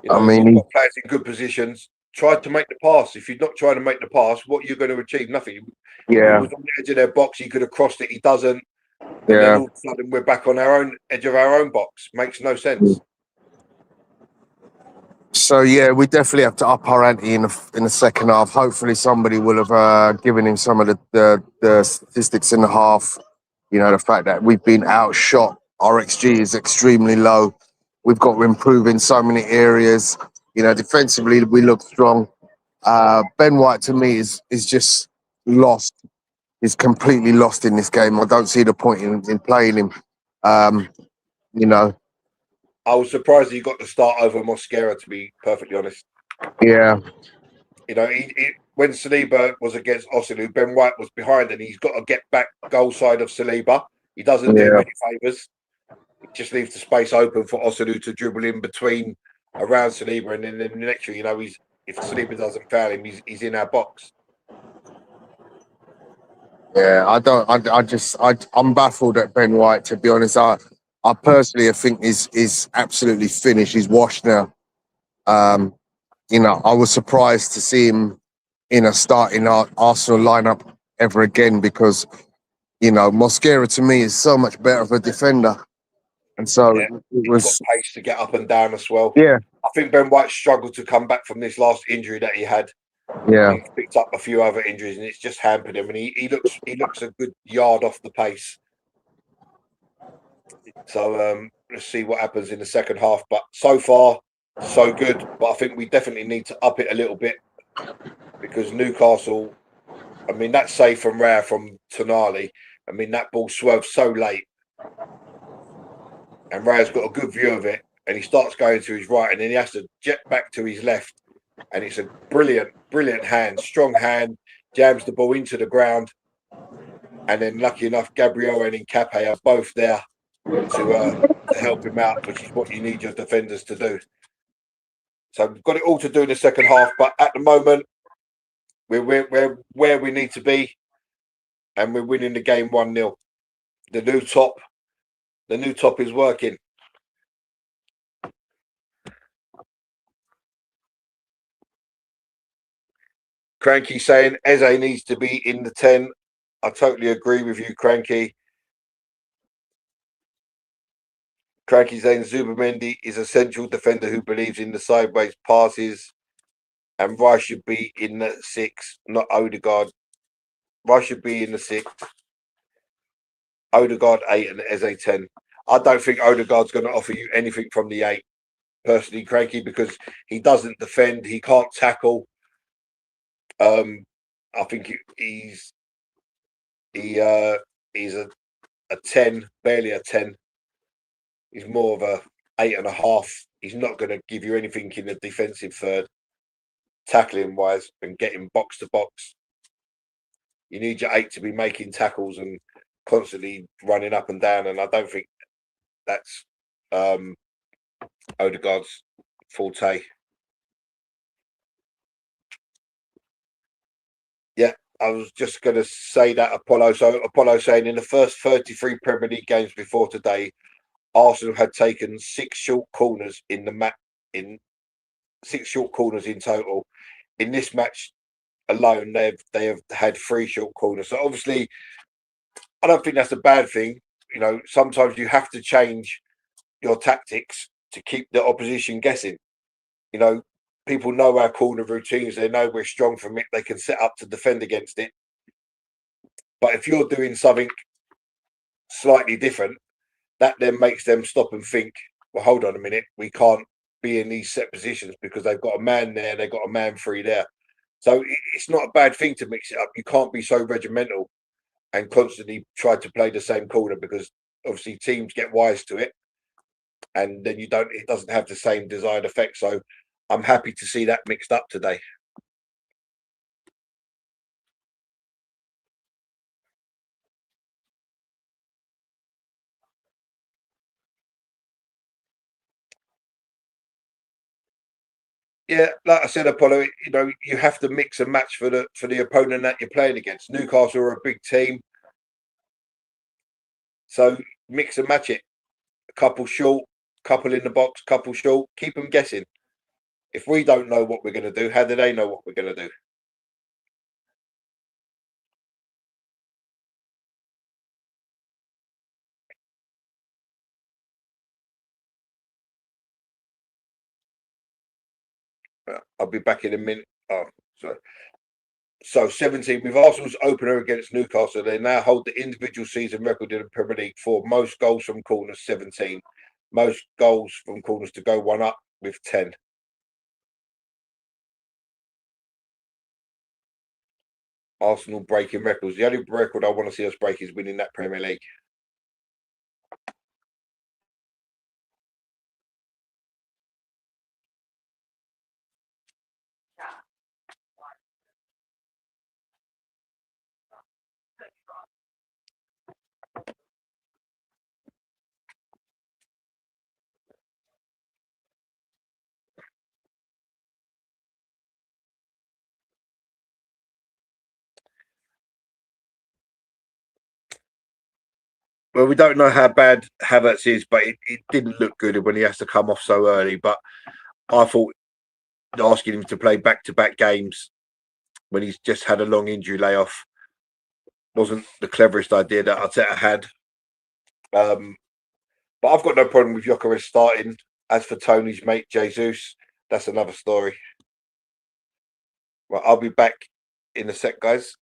You've got players in good positions. Try to make the pass. If you're not trying to make the pass, what are you going to achieve? Nothing. Yeah. He was on the edge of their box. He could have crossed it. He doesn't. And then all of a sudden we're back on our own edge of our own box. Makes no sense. So yeah, we definitely have to up our ante in the second half. Hopefully somebody will have given him some of the statistics in the half. The fact that we've been outshot. Our XG is extremely low. We've got to improve in so many areas. Defensively we look strong. Ben White to me is just lost. He's completely lost in this game. I don't see the point in playing him. I was surprised he got the start over Mosquera, to be perfectly honest. Yeah. When Saliba was against Osselu, Ben White was behind and he's got to get back goal side of Saliba. He doesn't do any favours. He just leaves the space open for Osselu to dribble in between around Saliba, and then the next thing if Saliba doesn't foul him, he's in our box. Yeah, I'm baffled at Ben White, to be honest. I personally think he's absolutely finished. He's washed now. I was surprised to see him in a starting Arsenal lineup ever again, because Mosquera to me is so much better of a defender, and so it was got pace to get up and down as well. Yeah, I think Ben White struggled to come back from this last injury that he had. Yeah. He's picked up a few other injuries, and it's just hampered him. And he looks a good yard off the pace. So let's see what happens in the second half. But so far, so good. But I think we definitely need to up it a little bit because Newcastle. I mean, that save from Rare from Tonali. I mean, that ball swerved so late, and Rare's got a good view of it, and he starts going to his right, and then he has to jet back to his left, and it's a brilliant hand, strong hand, jams the ball into the ground, and then lucky enough, Gabriel and Nkape are both there to help him out, which is what you need your defenders to do. So we've got it all to do in the second half, but at the moment, we're where we need to be, and we're winning the game 1-0. The new top is working. Cranky saying Eze needs to be in the 10. I totally agree with you, Cranky. Cranky saying Zubimendi is a central defender who believes in the sideways passes, and Rice should be in the 6, not Odegaard. Rice should be in the 6. Odegaard 8 and Eze 10. I don't think Odegaard's going to offer you anything from the 8, personally, Cranky, because he doesn't defend, he can't tackle. I think he's a 10, barely a 10. He's more of a 8.5. He's not going to give you anything in the defensive third, tackling wise, and getting box to box. You need your 8 to be making tackles and constantly running up and down, and I don't think that's Odegaard's forte. Yeah, I was just going to say that, Apollo. So Apollo saying in the first 33 Premier League games before today, Arsenal had taken 6 short corners in the match. In 6 short corners in total. In this match alone, they have had 3 short corners. So obviously, I don't think that's a bad thing. You know, sometimes you have to change your tactics to keep the opposition guessing. You know, people know our corner routines. They know we're strong from it. They can set up to defend against it. But if you're doing something slightly different, that then makes them stop and think, well, hold on a minute, we can't be in these set positions because they've got a man there, they've got a man free there. So it's not a bad thing to mix it up. You can't be so regimental and constantly try to play the same corner because obviously teams get wise to it, and then it doesn't have the same desired effect. So I'm happy to see that mixed up today. Yeah, like I said, Apollo, you know, you have to mix and match for the opponent that you're playing against. Newcastle are a big team, so mix and match it. A couple short, couple in the box, couple short. Keep them guessing. If we don't know what we're going to do, how do they know what we're going to do? I'll be back in a minute. Oh, sorry. So 17, with Arsenal's opener against Newcastle, they now hold the individual season record in the Premier League for most goals from corners, 17. Most goals from corners to go one up with 10. Arsenal breaking records. The only record I want to see us break is winning that Premier League. Well, we don't know how bad Havertz is, but it didn't look good when he has to come off so early. But I thought asking him to play back-to-back games when he's just had a long injury layoff wasn't the cleverest idea that Arteta had. But I've got no problem with Gyökeres starting. As for Tony's mate Jesus, that's another story. Well, I'll be back in a sec, guys.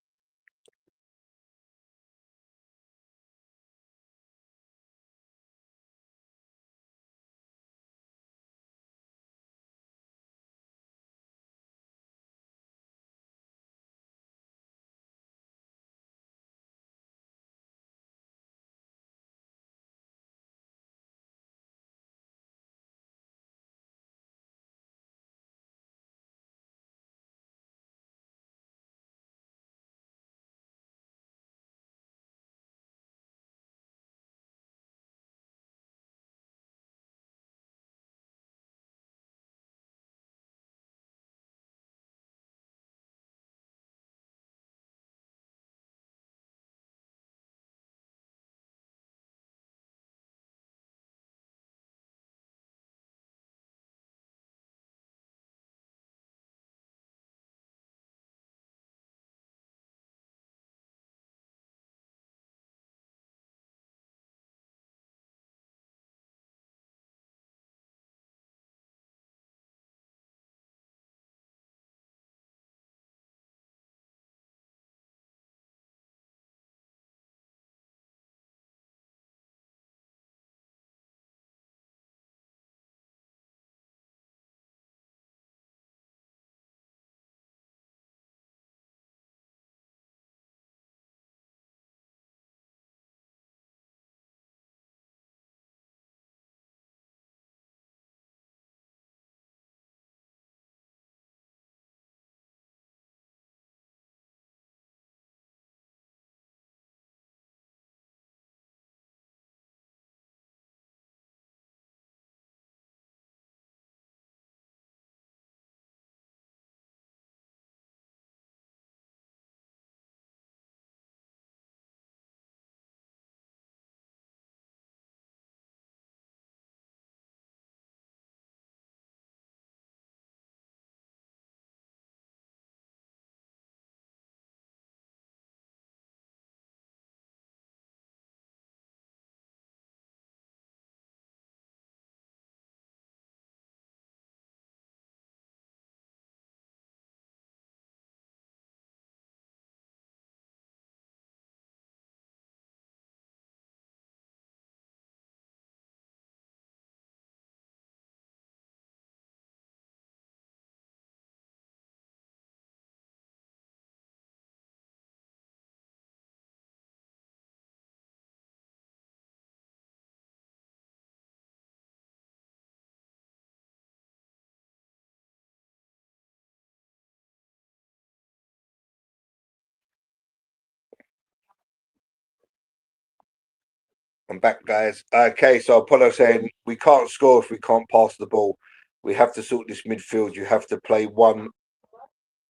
I'm back, guys. Okay, so Apollo saying we can't score if we can't pass the ball. We have to sort this midfield. You have to play one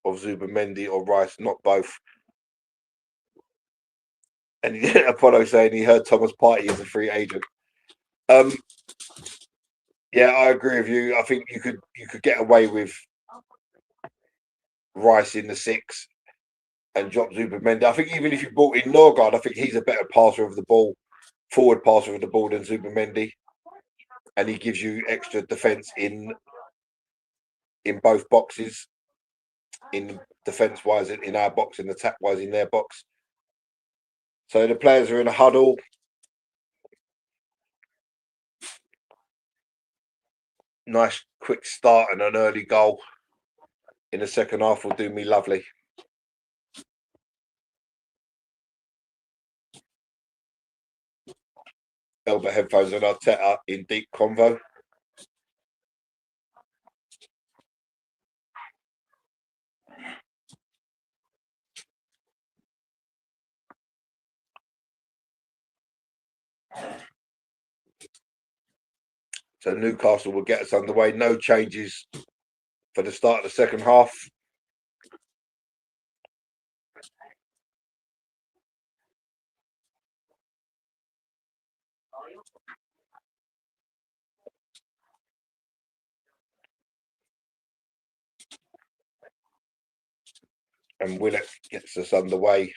of Zubimendi or Rice, not both. And Apollo saying he heard Thomas Partey is a free agent. Yeah, I agree with you. I think you could get away with Rice in the 6 and drop Zubimendi. I think even if you brought in Norgard, I think he's a better passer of the ball, forward passer of the ball than Zubimendi, and he gives you extra defence in both boxes, in defence wise in our box, in attack wise in their box. So the players are in a huddle. Nice quick start and an early goal in the second half will do me lovely. Elba headphones and Arteta in deep convo. So Newcastle will get us underway. No changes for the start of the second half. And Willett gets us underway.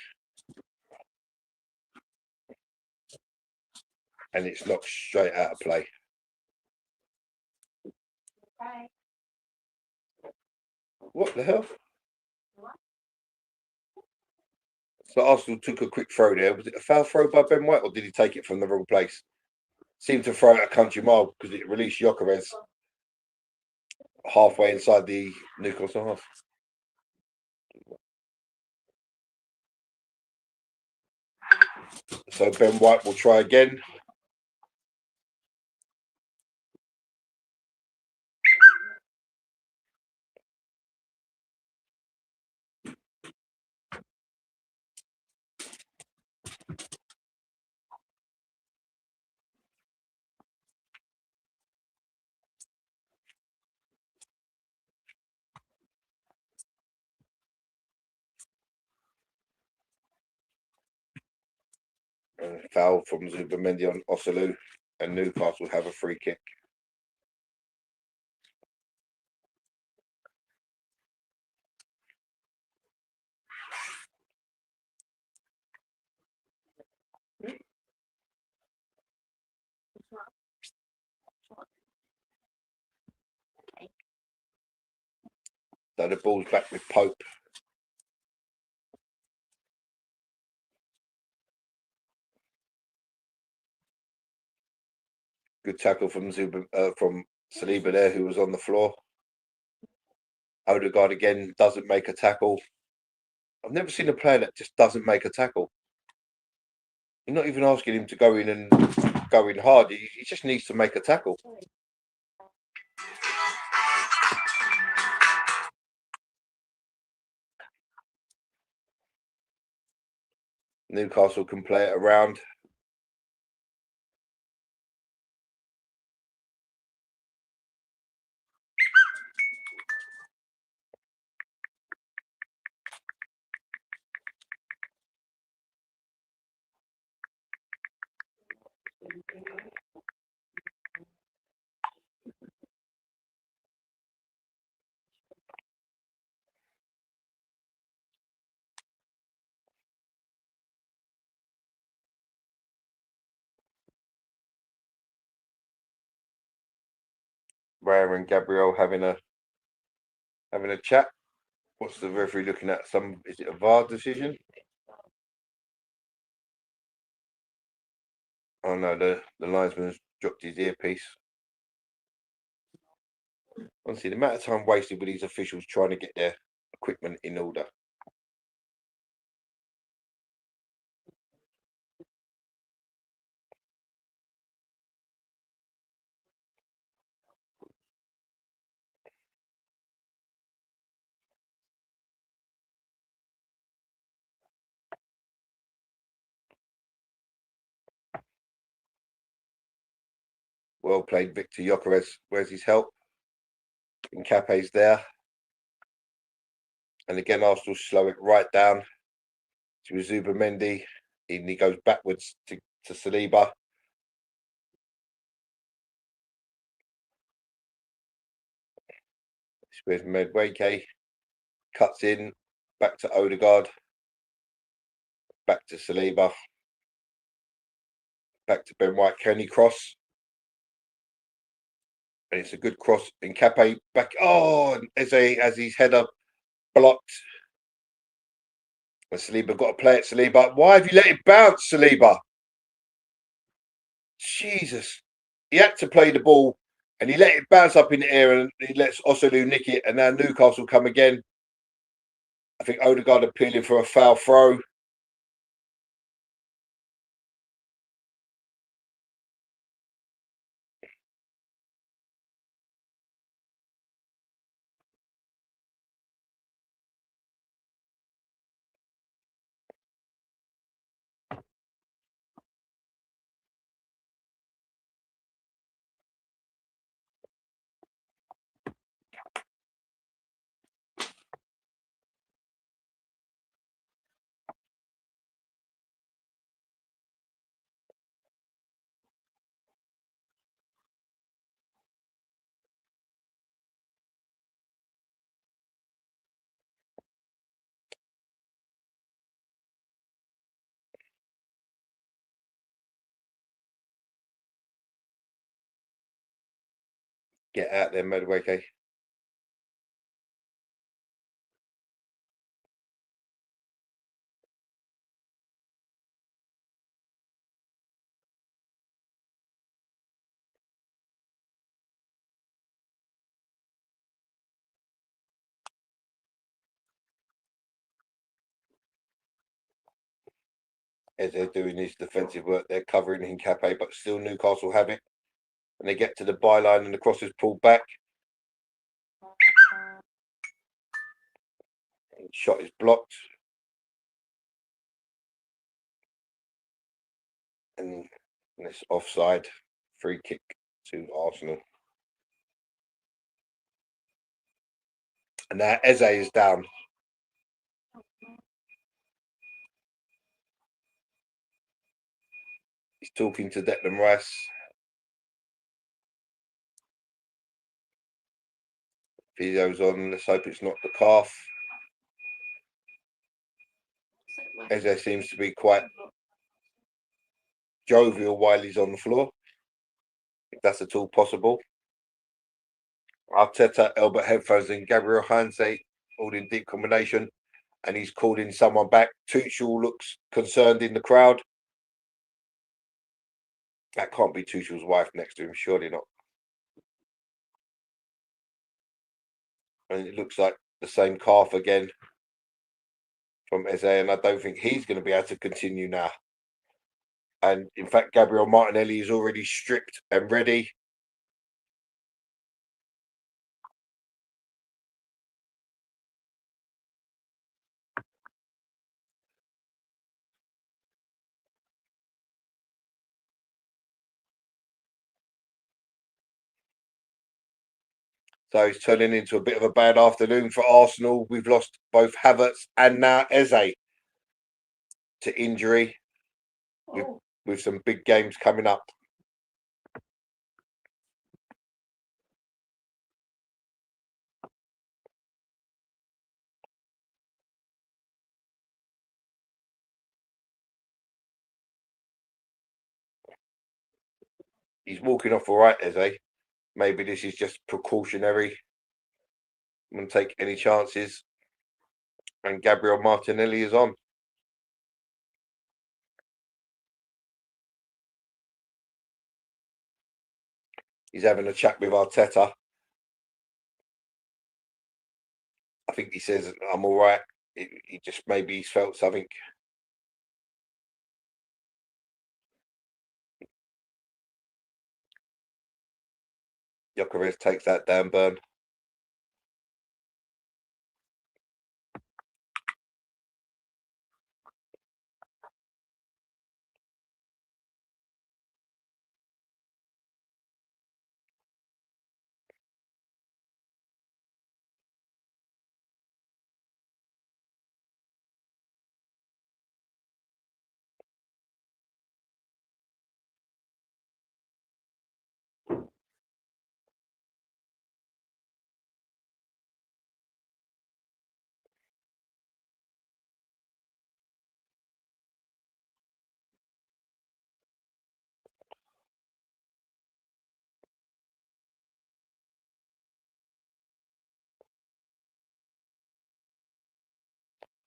And it's knocked straight out of play. What the hell? So Arsenal took a quick throw there. Was it a foul throw by Ben White, or did he take it from the wrong place? Seemed to throw it a country mile because it released Gyökeres halfway inside the Newcastle half. So Ben White will try again. And foul from Zubamendi on Oselu, and Newcastle have a free kick. So the ball's back with Pope. Good tackle from Saliba there, who was on the floor. Odegaard again doesn't make a tackle. I've never seen a player that just doesn't make a tackle. You're not even asking him to go in and go in hard. He just needs to make a tackle. Newcastle can play it around. Raya and Gabriel having a chat. What's the referee looking at? Is it a VAR decision? Oh no, the linesman's dropped his earpiece. Honestly, the amount of time wasted with these officials trying to get their equipment in order. Well played, Victor Gyökeres. Where's his help? Nkapé's there. And again, Arsenal slow it right down to Zubamendi. And he goes backwards to Saliba. Where's Medweke? Cuts in. Back to Odegaard. Back to Saliba. Back to Ben White. Can he cross? And it's a good cross. Nkapé back. Oh, as his header blocked. And Saliba got to play it, Saliba. Why have you let it bounce, Saliba? Jesus. He had to play the ball and he let it bounce up in the air and he lets Oselu nick it. And now Newcastle come again. I think Odegaard appealing for a foul throw. Get out there, Medweke. as they're doing his defensive work. They're covering Hincapié, but still Newcastle have it. And they get to the byline and the cross is pulled back. And shot is blocked. And it's offside. Free kick to Arsenal. And now Eze is down. He's talking to Declan Rice. Video's on. Let's hope it's not the calf. Eze seems to be quite jovial while he's on the floor, if that's at all possible. Arteta, Elbert headphones, and Gabriel Heinze all in deep combination, and he's calling someone back. Tuchel looks concerned in the crowd. That can't be Tuchel's wife next to him, surely not. And it looks like the same calf again from Eze, and I don't think he's going to be able to continue now. And in fact, Gabriel Martinelli is already stripped and ready. So it's turning into a bit of a bad afternoon for Arsenal. We've lost both Havertz and now Eze to injury, with some big games coming up. He's walking off all right, Eze. Maybe this is just precautionary. I'm going to take any chances. And Gabriel Martinelli is on. He's having a chat with Arteta. I think he says, I'm all right. He just maybe he's felt something. Gyökeres takes that down, Burn.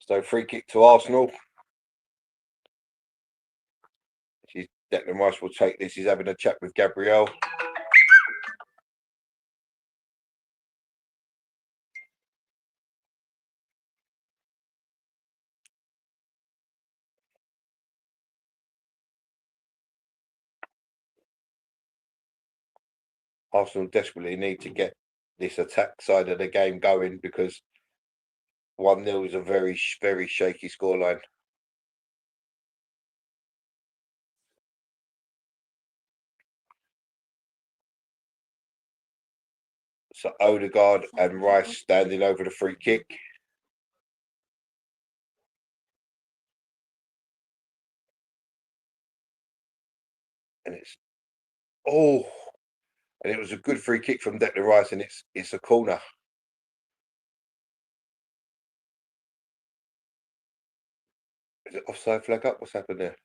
So free kick to Arsenal. Declan Rice will take this. He's having a chat with Gabriel. Arsenal desperately need to get this attack side of the game going because 1-0 is a very, very shaky scoreline. So Odegaard and Rice standing over the free kick. And and it was a good free kick from Declan Rice, and it's a corner. Is it offside flag up? What's happened there?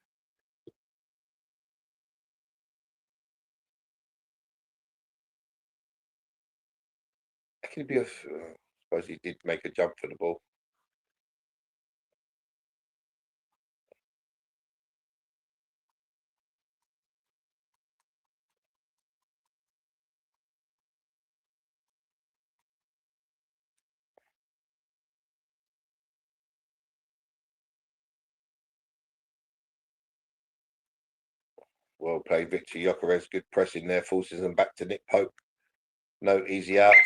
That could be I suppose he did make a jump for the ball. Well played, Victor Gyökeres. Good pressing there, forces them back to Nick Pope. No easy outs.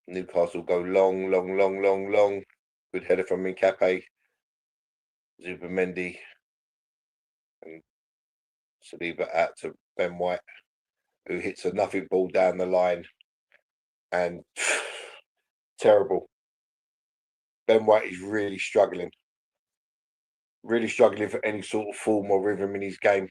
Newcastle go long. Good header from Nkape. Zubimendi and Saliba out to Ben White, who hits a nothing ball down the line. And terrible. Ben White is really struggling for any sort of form or rhythm in his game.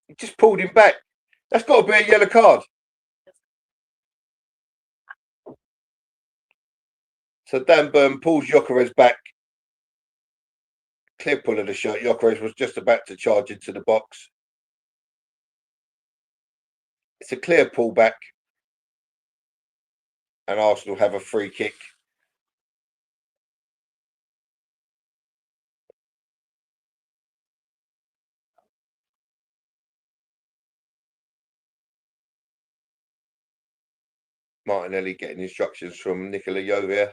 He just pulled him back. That's got to be a yellow card. So Dan Burn pulls Gyökeres back. Clear pull of the shirt. Gyökeres was just about to charge into the box. It's a clear pullback. And Arsenal have a free kick. Martinelli getting instructions from Nicola Jovia.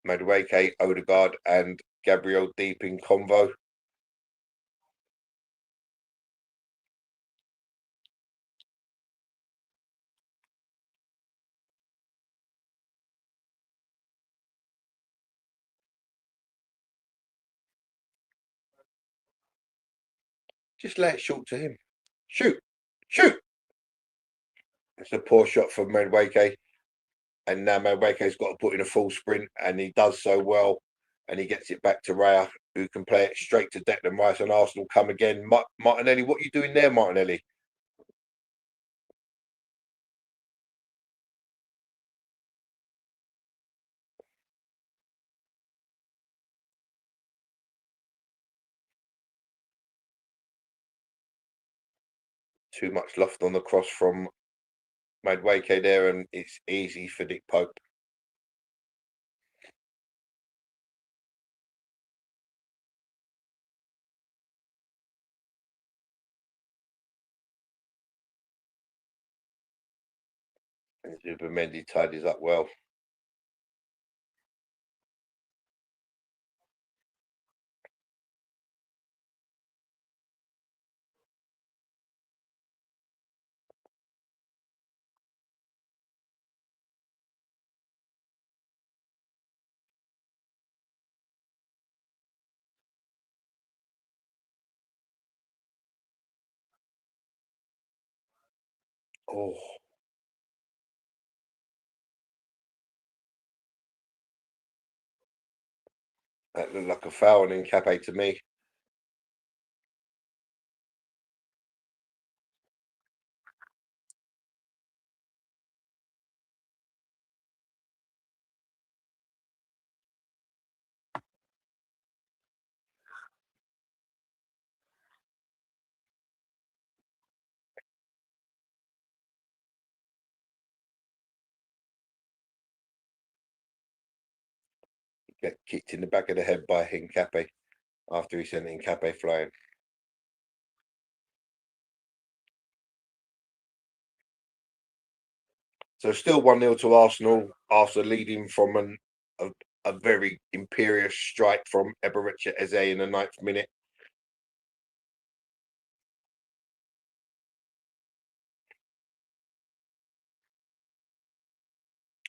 Madueke, Odegaard and Gabriel deep in convo. Just lay it short to him. Shoot! It's a poor shot from Madueke. And now Madueke's got to put in a full sprint, and he does so well. And he gets it back to Raya, who can play it straight to Declan Rice, and Arsenal come again. Martinelli, what are you doing there, Martinelli? Too much loft on the cross from Madueke there, and it's easy for Nick Pope. And Zubimendi tidies up well. Oh, that looked like a foul on Nkape to me. Get kicked in the back of the head by Nkape after he sent Nkape flying. So still 1-0 to Arsenal after leading from a very imperious strike from Eberechi Eze in the 9th minute.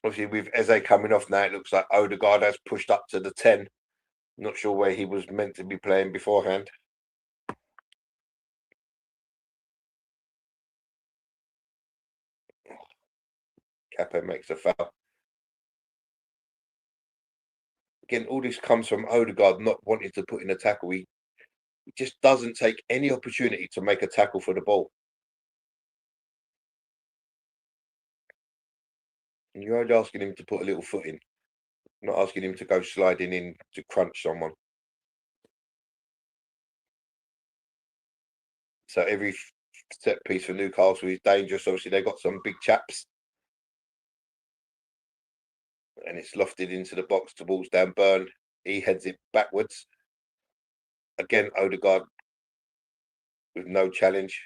Obviously, with Eze coming off now, it looks like Odegaard has pushed up to the 10. Not sure where he was meant to be playing beforehand. Capo makes a foul. Again, all this comes from Odegaard not wanting to put in a tackle. He just doesn't take any opportunity to make a tackle for the ball. And you're only asking him to put a little foot in. I'm not asking him to go sliding in to crunch someone. So every set piece for Newcastle is dangerous. Obviously, they've got some big chaps. And it's lofted into the box towards Dan Burn. He heads it backwards. Again, Odegaard with no challenge.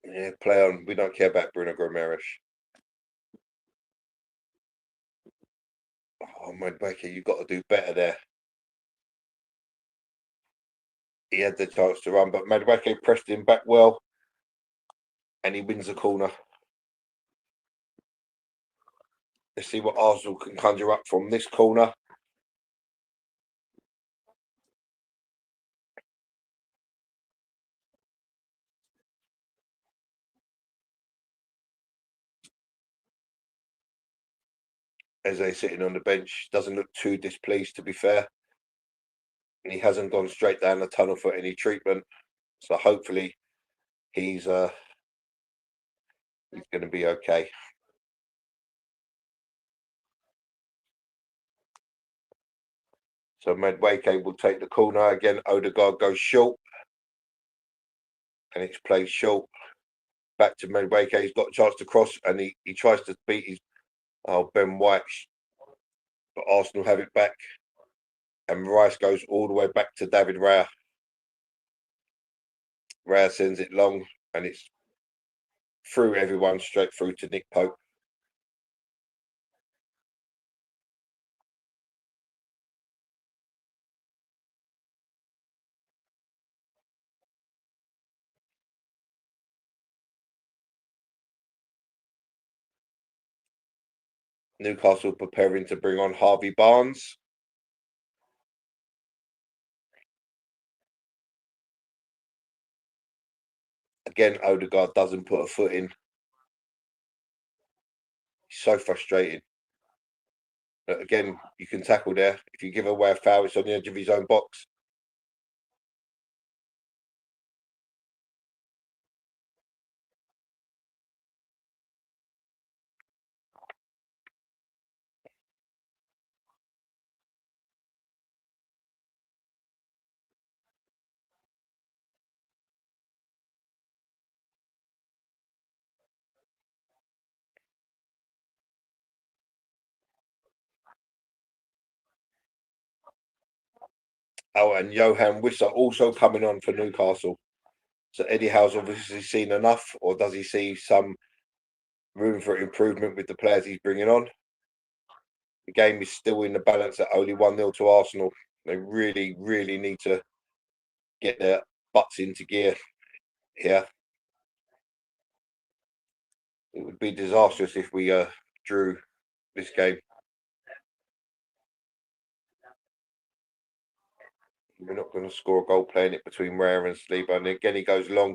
Yeah, play on. We don't care about Bruno Gomes. Oh, Madueke, you've got to do better there. He had the chance to run, but Madueke pressed him back well. And he wins the corner. Let's see what Arsenal can conjure up from this corner. Eze sitting on the bench doesn't look too displeased, to be fair. And he hasn't gone straight down the tunnel for any treatment. So hopefully he's going to be okay. So Madueke will take the corner. Again, Odegaard goes short. And it's played short. Back to Madueke. He's got a chance to cross and he tries to beat his Ben White. But Arsenal have it back. And Rice goes all the way back to David Raya. Raya sends it long and it's through everyone straight through to Nick Pope. Newcastle preparing to bring on Harvey Barnes. Again, Odegaard doesn't put a foot in. He's so frustrating. But again, you can tackle there. If you give away a foul, it's on the edge of his own box. Oh, and Johan Wissa also coming on for Newcastle. So Eddie Howe's obviously seen enough, or does he see some room for improvement with the players he's bringing on? The game is still in the balance at only 1-0 to Arsenal. They really, really need to get their butts into gear here. It would be disastrous if we drew this game. We're not going to score a goal playing it between Raya and Saliba. And again, he goes long.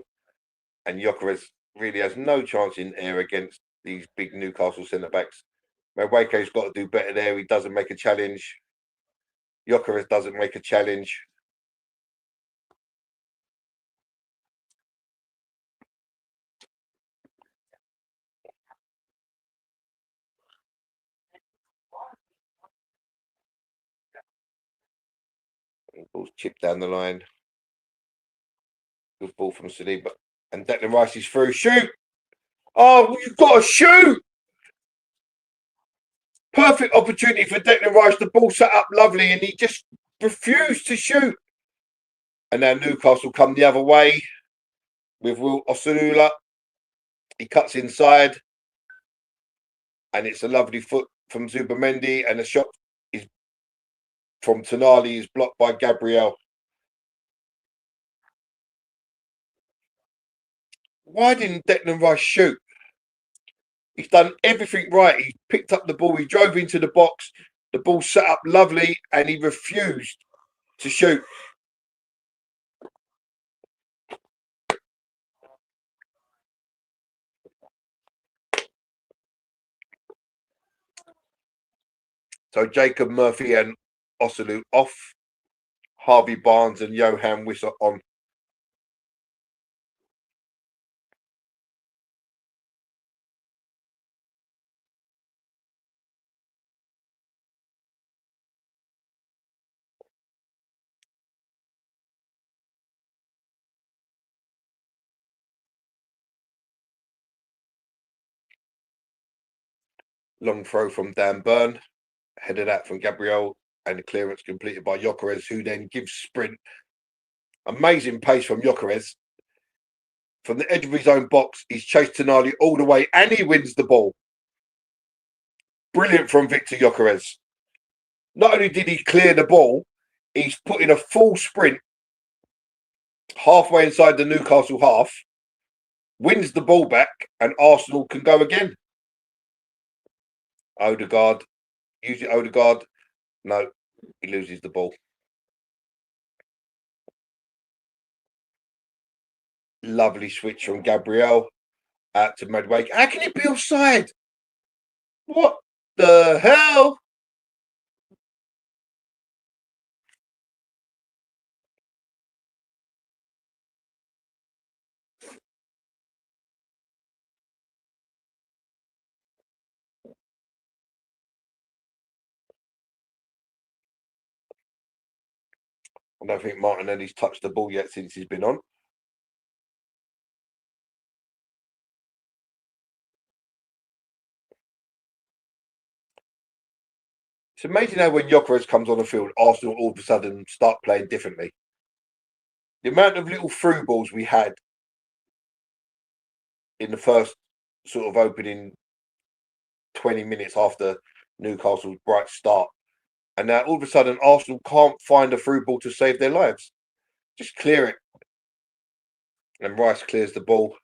And Gyökeres really has no chance in air against these big Newcastle centre-backs. Madueke's got to do better there. He doesn't make a challenge. Gyökeres doesn't make a challenge. Ball's chipped down the line. Good ball from Saliba. And Declan Rice is through. Shoot! Oh, you've got to shoot! Perfect opportunity for Declan Rice. The ball set up lovely and he just refused to shoot. And now Newcastle come the other way with Will Osuna. He cuts inside. And it's a lovely foot from Zubamendi. And the shot is from Tonali is blocked by Gabriel. Why didn't Declan Rice shoot? He's done everything right. He picked up the ball. He drove into the box. The ball set up lovely and he refused to shoot. So Jacob Murphy and Osulu off. Harvey Barnes and Johan Wissa on. Long throw from Dan Burn, headed out from Gabriel, and the clearance completed by Gyökeres, who then gives sprint. Amazing pace from Gyökeres. From the edge of his own box, he's chased Tonali all the way, and he wins the ball. Brilliant from Victor Gyökeres. Not only did he clear the ball, he's put in a full sprint halfway inside the Newcastle half, wins the ball back, and Arsenal can go again. Odegaard, use it, Odegaard. No, he loses the ball. Lovely switch from Gabriel out to Madueke. How can it be offside? What the hell? I don't think Martinelli's touched the ball yet since he's been on. It's amazing how when Gyökeres comes on the field, Arsenal all of a sudden start playing differently. The amount of little through balls we had in the first sort of opening 20 minutes after Newcastle's bright start. And now all of a sudden Arsenal can't find a through ball to save their lives. Just clear it. And Rice clears the ball.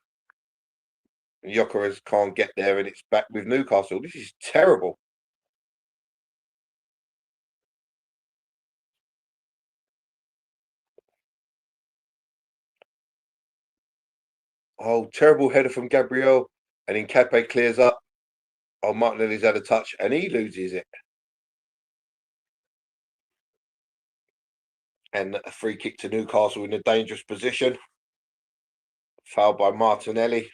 And Gyökeres can't get there, and it's back with Newcastle. This is terrible. Oh, terrible header from Gabriel. And then Cape clears up. Oh, Martinelli's had a touch and he loses it. And a free kick to Newcastle in a dangerous position. Fouled by Martinelli.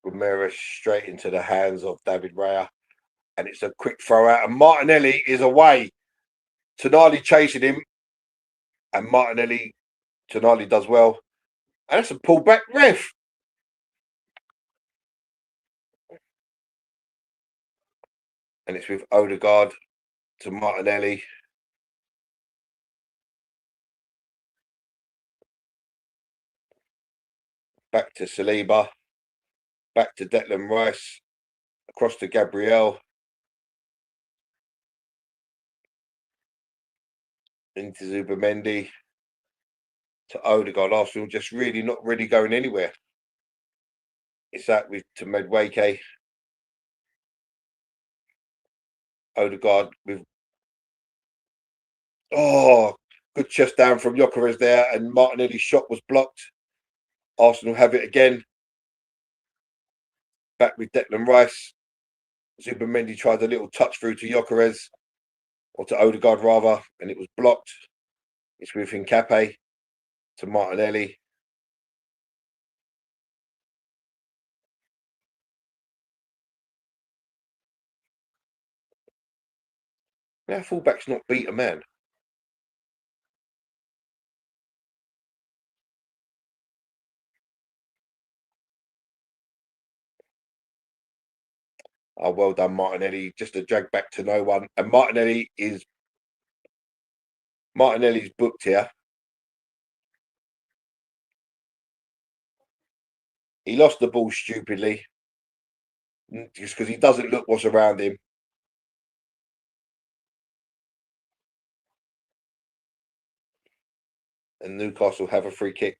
Ramirez straight into the hands of David Raya. And it's a quick throw out. And Martinelli is away. Tonali chasing him. And Tonali does well. And that's a pullback ref. And it's with Odegaard to Martinelli. Back to Saliba. Back to Declan Rice. Across to Gabriel. Into Zubimendi. To Odegaard. Arsenal just really not really going anywhere. It's that to Madueke. Odegaard with good chest down from Gyökeres there, and Martinelli's shot was blocked. Arsenal have it again. Back with Declan Rice. Zubimendi tried a little touch through to Gyökeres, or to Odegaard rather, and it was blocked. It's with Hincapié to Martinelli. Now fullback's not beat a man. Oh, well done, Martinelli. Just a drag back to no one. And Martinelli's booked here. He lost the ball stupidly. Just because he doesn't look what's around him. And Newcastle have a free kick.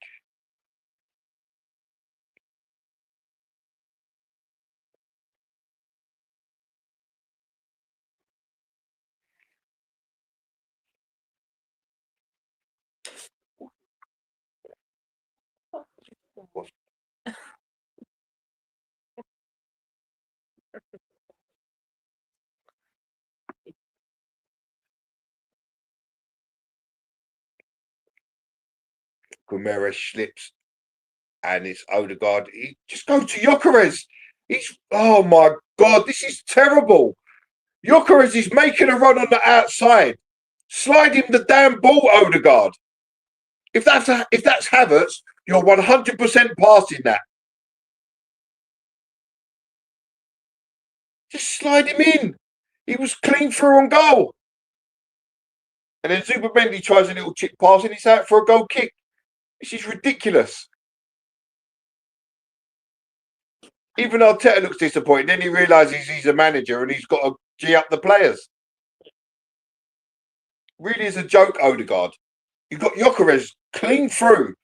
Guimaraes slips, and it's Odegaard. He just goes to Gyökeres. Oh my God, this is terrible. Gyökeres is making a run on the outside. Slide him the damn ball, Odegaard. If that's Havertz, you're 100% passing that. Just slide him in. He was clean through on goal. And then Zubimendi tries a little chip pass and it's out for a goal kick. This is ridiculous. Even Arteta looks disappointed. Then he realises he's a manager and he's got to G up the players. Really is a joke, Odegaard. You've got Gyökeres clean through.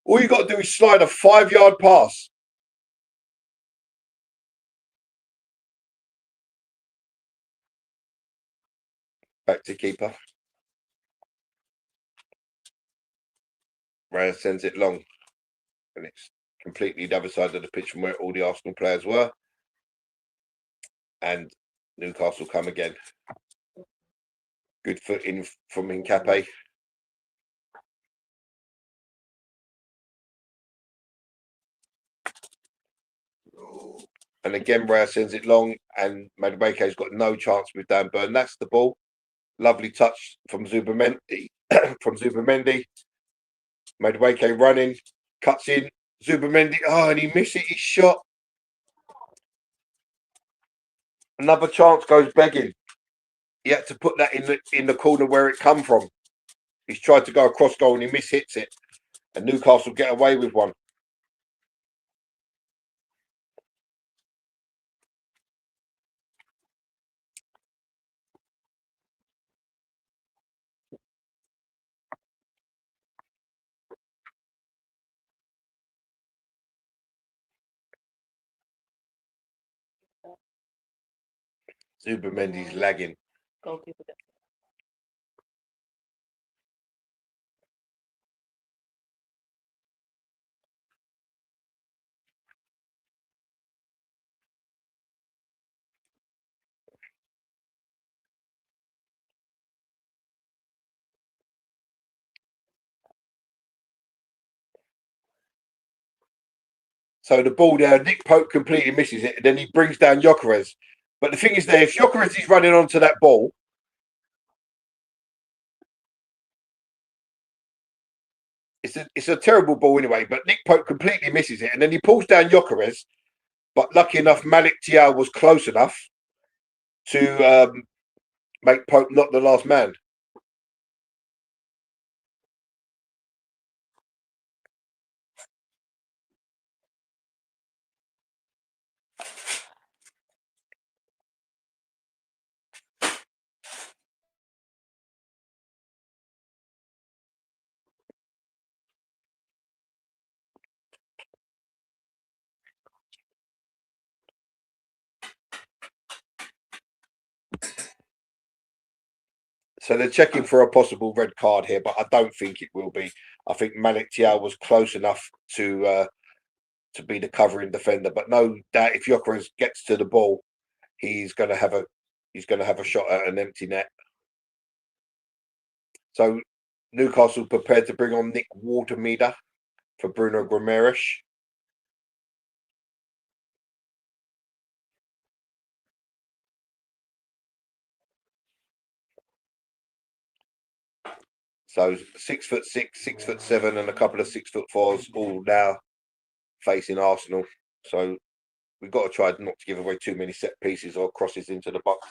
All you got to do is slide a 5-yard pass. Back to keeper. Ryan sends it long. And it's completely the other side of the pitch from where all the Arsenal players were. And Newcastle come again. Good foot in from Hincapié. And again, Raya sends it long, and Madueke's got no chance with Dan Burn. That's the ball. Lovely touch from Zubimendi. Madueke running, cuts in. Zubimendi, and he missed it. His shot. Another chance goes begging. He had to put that in the corner where it come from. He's tried to go across goal and he mishits it. And Newcastle get away with one. Zubimendi's lagging. So the ball there, Nick Pope completely misses it, and then he brings down Gyökeres. But the thing is there, if Gyökeres is running onto that ball, it's a terrible ball anyway, but Nick Pope completely misses it, and then he pulls down Gyökeres. But lucky enough, Malik Thiaw was close enough to make Pope not the last man. So they're checking for a possible red card here, but I don't think it will be. I think Malik Thiaw was close enough to be the covering defender, but no doubt if Gyökeres gets to the ball, he's going to have a shot at an empty net. So Newcastle prepared to bring on Nick Watermeader for Bruno Guimaraes. So 6'6", 6'7", and a couple of 6'4s all now facing Arsenal. So we've got to try not to give away too many set pieces or crosses into the box.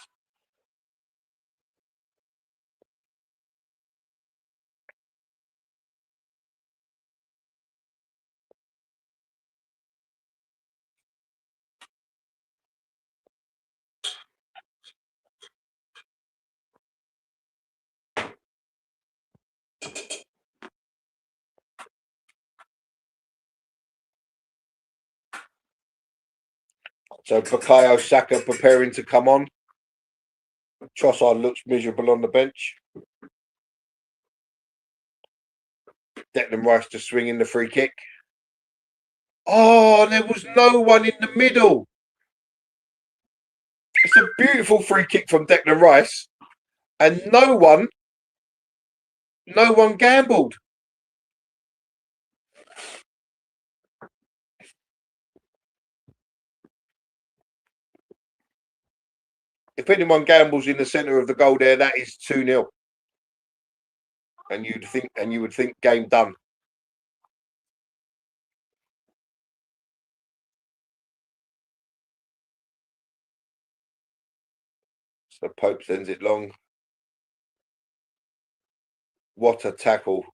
So Bukayo Saka preparing to come on. Trossard looks miserable on the bench. Declan Rice to swing in the free kick. Oh, there was no one in the middle. It's a beautiful free kick from Declan Rice. And no one gambled. If anyone gambles in the centre of the goal there, that is 2-0. And you would think game done. So Pope sends it long. What a tackle.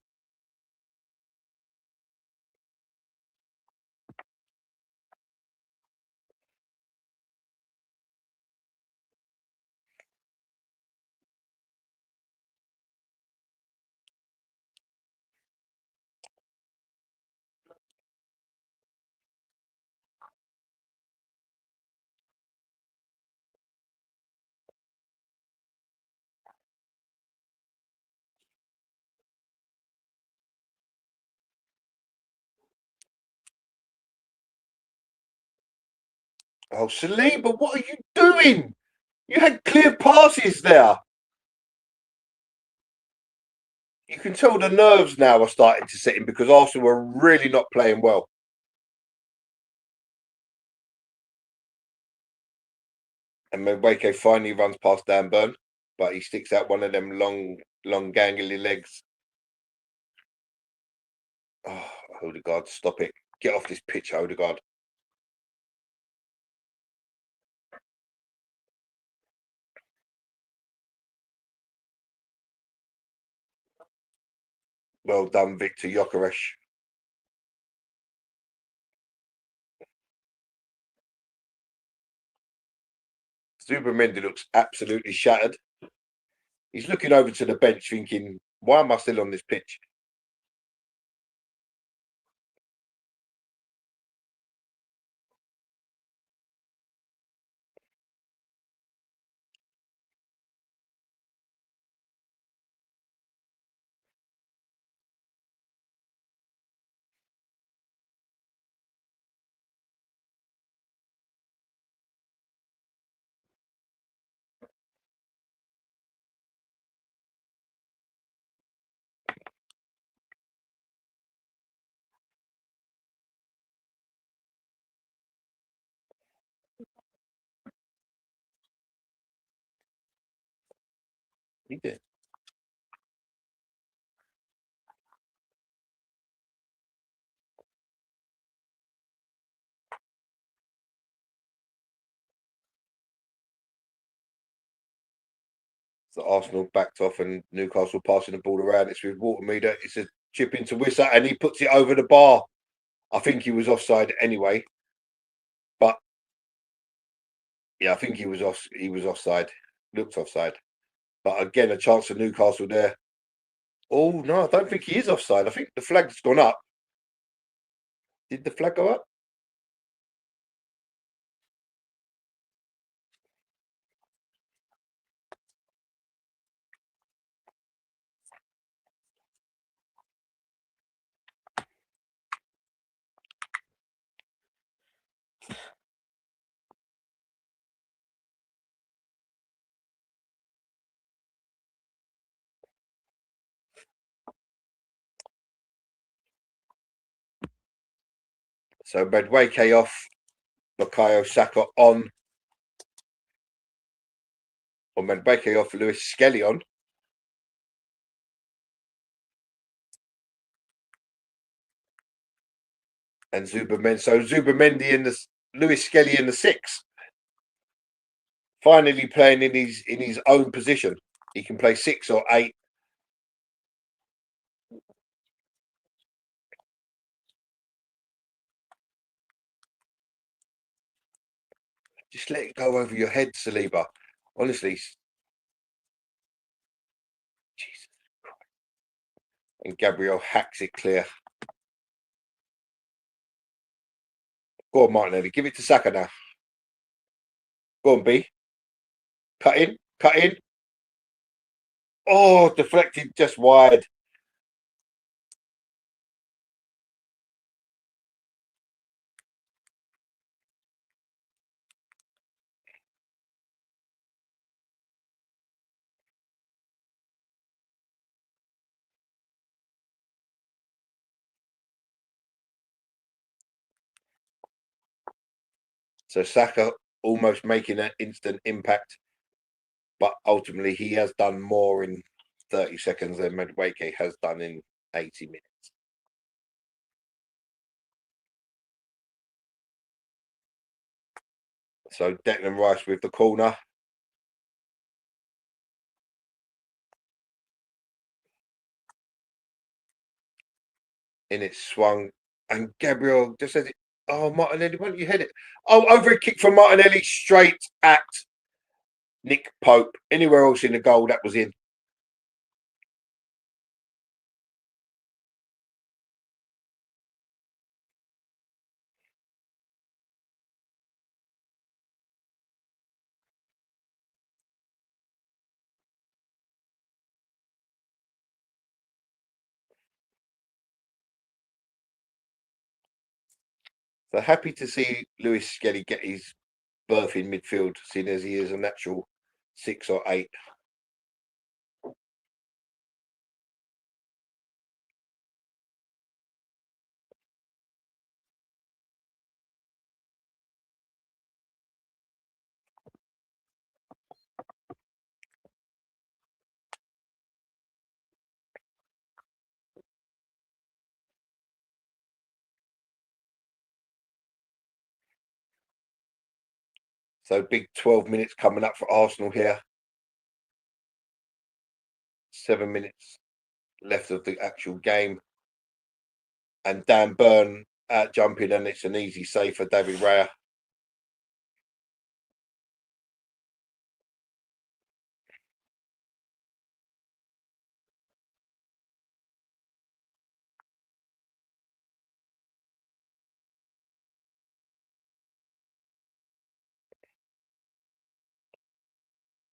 Oh, Saliba, what are you doing? You had clear passes there. You can tell the nerves now are starting to set in because Arsenal were really not playing well. And Madueke finally runs past Dan Burn, but he sticks out one of them long gangly legs. Oh, Odegaard, stop it. Get off this pitch, Odegaard. Well done, Victor Gyökeres. Zubimendi looks absolutely shattered. He's looking over to the bench thinking, why am I still on this pitch? He did. So Arsenal backed off and Newcastle passing the ball around. It's with Watermeader. It's a chip into Wissa and he puts it over the bar. I think he was offside anyway. But yeah, I think he was offside. Looked offside. But again, a chance for Newcastle there. Oh no, I don't think he is offside. I think the flag's gone up. Did the flag go up? So Madueke off, Bukayo Saka on. Or Madueke off, Lewis Skelly on. And Zubimendi. So Zubimendi in the Lewis Skelly in the 6. Finally playing in his own position. He can play 6 or 8. Just let it go over your head, Saliba. Honestly. Jesus Christ. And Gabriel hacks it clear. Go on, Martinelli. Give it to Saka now. Go on, B. Cut in, cut in. Oh, deflected just wide. So Saka almost making an instant impact, but ultimately he has done more in 30 seconds than Madueke has done in 80 minutes. So Declan Rice with the corner. In it swung, and Gabriel just says it. Oh, Martinelli, why don't you head it? Oh, over a kick from Martinelli straight at Nick Pope. Anywhere else in the goal, that was in. So happy to see Lewis Skelly get his berth in midfield, seeing as he is a natural 6 or 8. So big 12 minutes coming up for Arsenal here. 7 minutes left of the actual game. And Dan Burn out jumping, and it's an easy save for David Raya.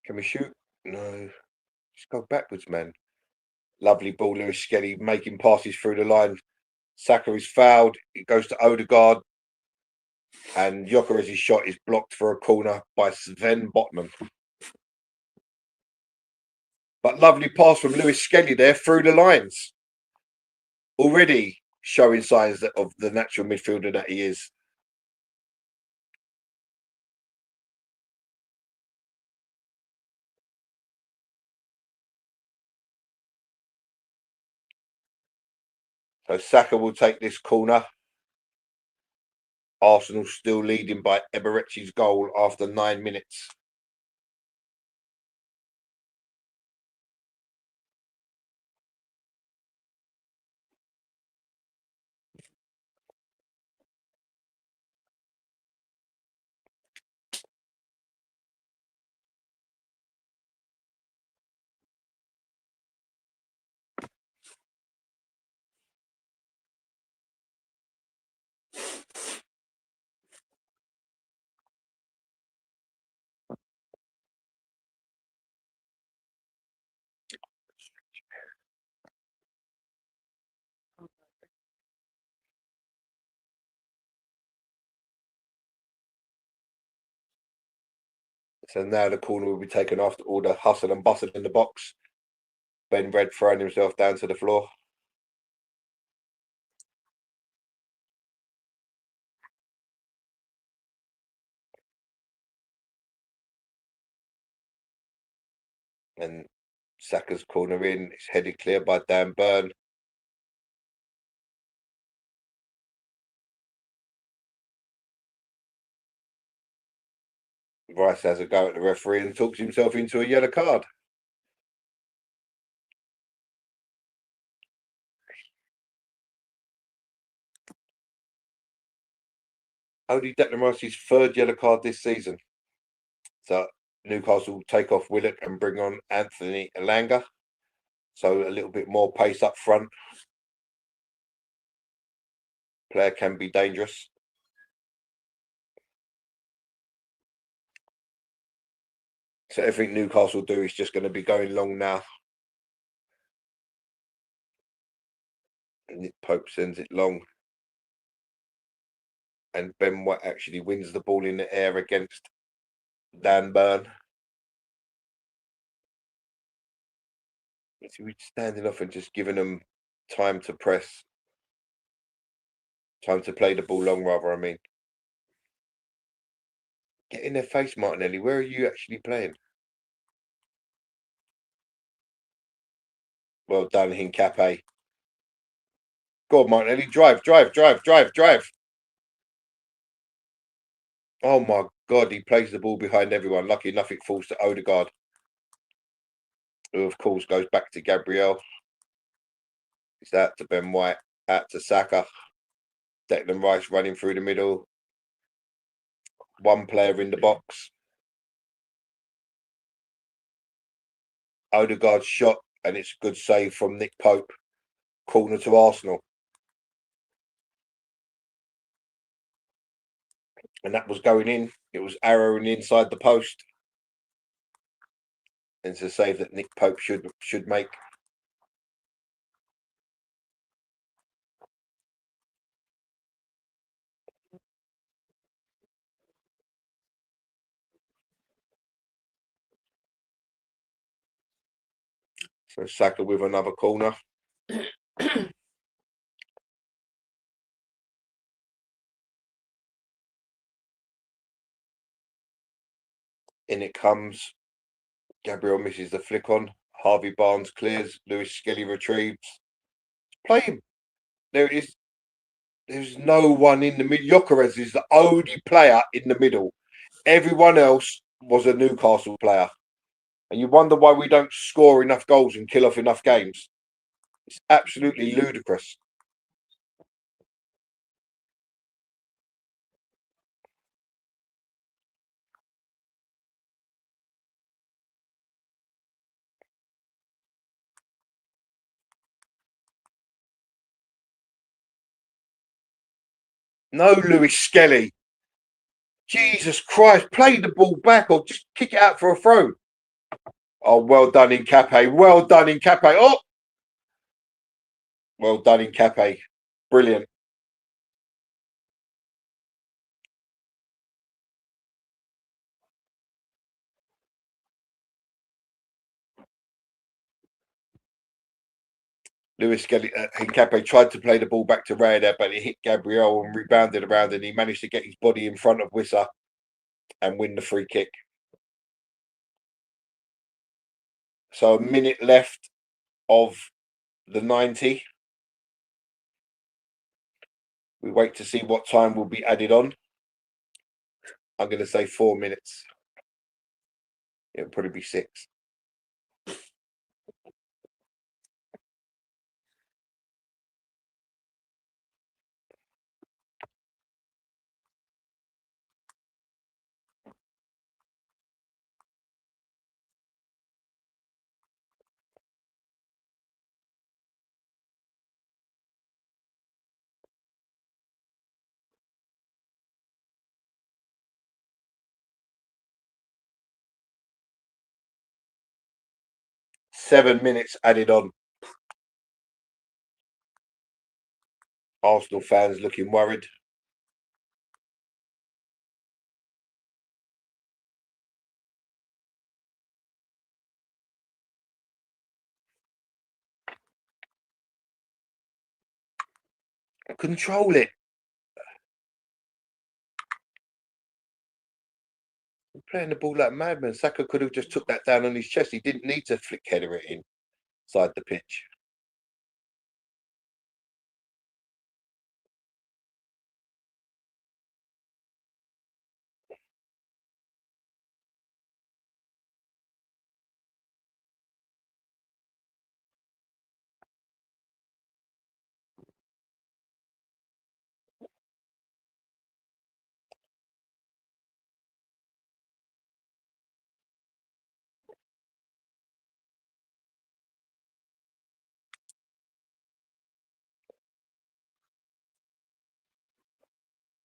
Can we shoot? No. Just go backwards, man. Lovely ball, Lewis Skelly making passes through the line. Saka is fouled. It goes to Odegaard. And Gyökeres's shot is blocked for a corner by Sven Botman. But lovely pass from Lewis Skelly there through the lines. Already showing signs of the natural midfielder that he is. So Saka will take this corner. Arsenal still leading by Eberechi's goal after 9 minutes. So now the corner will be taken after all the hustle and bustle in the box. Ben Red throwing himself down to the floor. And Saka's corner in. It's headed clear by Dan Burn. Rice has a go at the referee and talks himself into a yellow card. Only Declan Rice's 3rd yellow card this season. So Newcastle take off Willock and bring on Anthony Elanga. So a little bit more pace up front. Player can be dangerous. So everything Newcastle do is just going to be going long now. Nick Pope sends it long. And Ben White actually wins the ball in the air against Dan Burn. So we're standing off and just giving them time to press. Time to play the ball long, rather, I mean. Get in their face, Martinelli. Where are you actually playing? Well done, Hincape. Go on, Martinelli. Drive. Oh, my God. He plays the ball behind everyone. Lucky enough, it falls to Odegaard, who, of course, goes back to Gabriel. It's out to Ben White. Out to Saka. Declan Rice running through the middle. One player in the box. Odegaard's shot, and it's a good save from Nick Pope. Corner to Arsenal. And that was going in. It was arrowing inside the post. And it's a save that Nick Pope should make. So Saka with another corner. In it comes. Gabriel misses the flick on. Harvey Barnes clears. Lewis Skelly retrieves. Play him. There it is. There's no one in the middle. Gyökeres is the only player in the middle. Everyone else was a Newcastle player. And you wonder why we don't score enough goals and kill off enough games. It's absolutely ludicrous. No Lewis Skelly. Jesus Christ, play the ball back or just kick it out for a throw. Oh, well done, Hincape. Well done, Hincape. Oh! Well done, Hincape. Brilliant. Lewis Skelly, Hincape tried to play the ball back to Raya, but it hit Gabriel and rebounded around, and he managed to get his body in front of Wissa and win the free kick. So a minute left of the 90. We wait to see what time will be added on. I'm going to say 4 minutes. It'll probably be 6. Seven minutes added on. Arsenal fans looking worried. Control it. Playing the ball like madman. Saka could have just took that down on his chest. He didn't need to flick header it inside the pitch.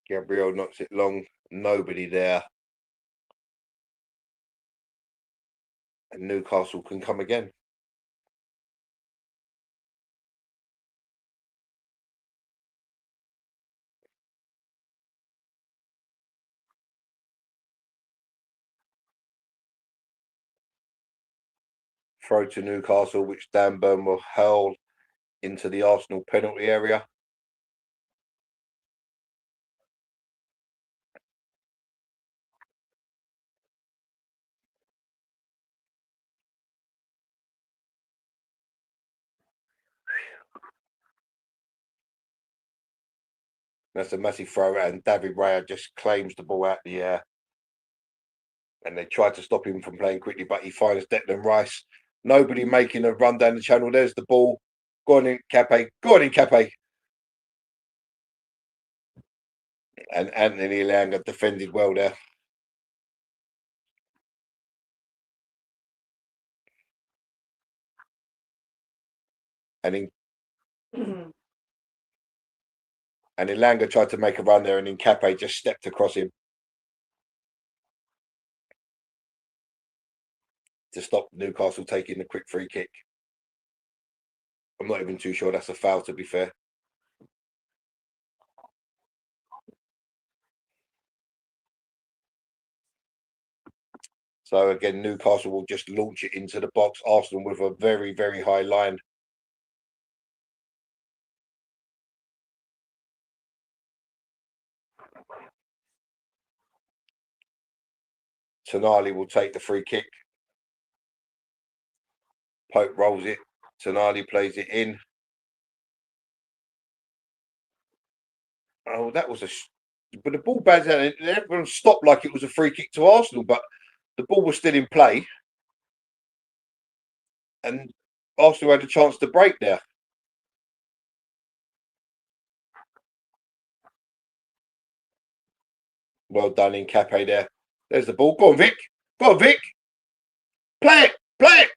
Gabriel knocks it long. Nobody there. And Newcastle can come again. Throw to Newcastle, which Dan Burn will hurl into the Arsenal penalty area. That's a massive throw, and David Raya just claims the ball out the air. And they try to stop him from playing quickly, but he finds Declan Rice. Nobody making a run down the channel. There's the ball. Go on in, Cape. Go on in, Cape. And Anthony Elanga defended well there. And Elanga tried to make a run there, and Cape just stepped across him to stop Newcastle taking the quick free kick. I'm not even too sure that's a foul, to be fair. So again, Newcastle will just launch it into the box. Arsenal with a very, very high line. Tonali will take the free kick. Pope rolls it. Tonali plays it in. Oh, that was but the ball bounces out. Everyone stopped like it was a free kick to Arsenal, but the ball was still in play. And Arsenal had a chance to break there. Well done in Cape there. There's the ball. Go on, Vic. Go on, Vic. Play it. Play it.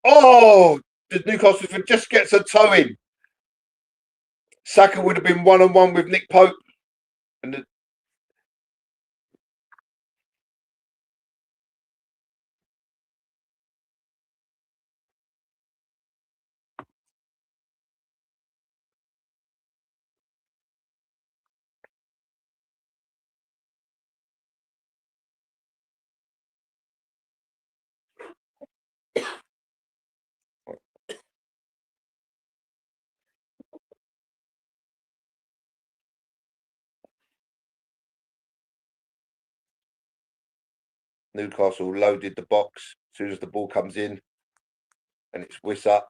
Oh, the Newcastle just gets a toe in. Saka would have been one-on-one with Nick Pope. And Newcastle loaded the box as soon as the ball comes in, and it's Wissa,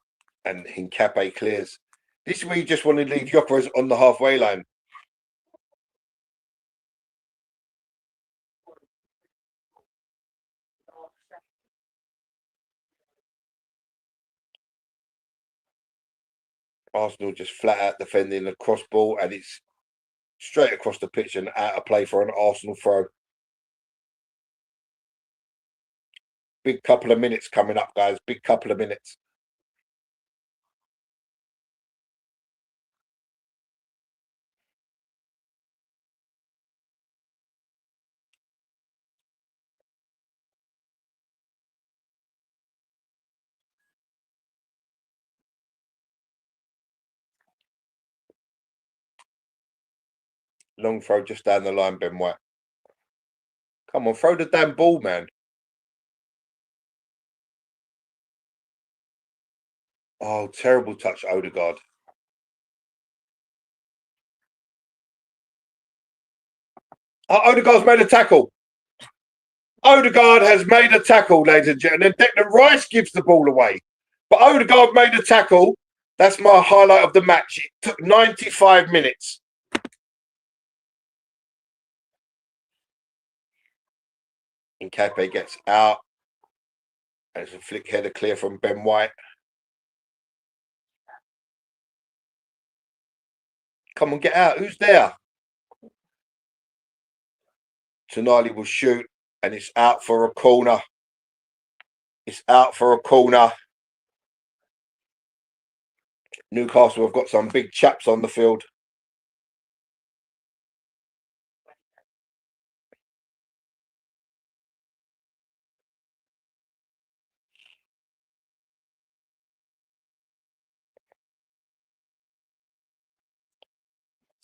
and Hincape clears. This is where you just want to leave Gyökeres on the halfway line. Arsenal just flat out defending the cross ball, and it's straight across the pitch and out of play for an Arsenal throw. Big couple of minutes coming up, guys. Big couple of minutes. Long throw just down the line, Ben White. Come on, throw the damn ball, man. Oh, terrible touch, Odegaard. Oh, Odegaard's made a tackle. Odegaard has made a tackle, ladies and gentlemen. Declan Rice gives the ball away. But Odegaard made a tackle. That's my highlight of the match. It took 95 minutes. Hincape gets out. There's a flick header clear from Ben White. Come on, get out. Who's there? Tonali will shoot, and it's out for a corner. It's out for a corner. Newcastle have got some big chaps on the field.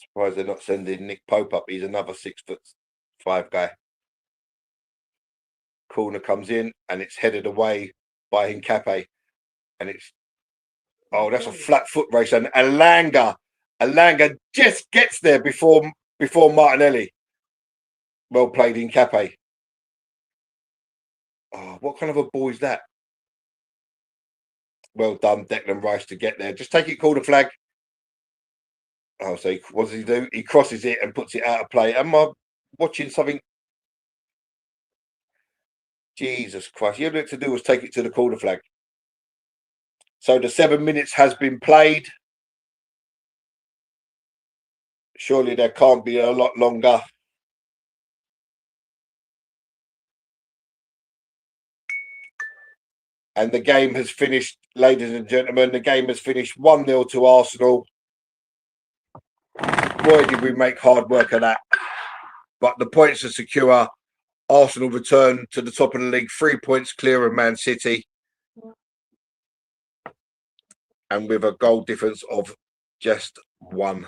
Surprised they're not sending Nick Pope up. He's another 6'5" guy. Corner comes in and it's headed away by Hincape. And it's, oh, that's a flat foot race. And Alanga just gets there before Martinelli. Well played, Hincape. Oh, what kind of a ball is that? Well done, Declan Rice, to get there. Just take it, corner flag. Oh, so what does he do? He crosses it and puts it out of play. Am I watching something? Jesus Christ. All you had to do was take it to the corner flag. So the 7 minutes has been played. Surely there can't be a lot longer. And the game has finished, ladies and gentlemen. The game has finished 1-0 to Arsenal. Boy, did we make hard work of that. But the points are secure. Arsenal return to the top of the league, 3 points clear of Man City. And with a goal difference of just 1.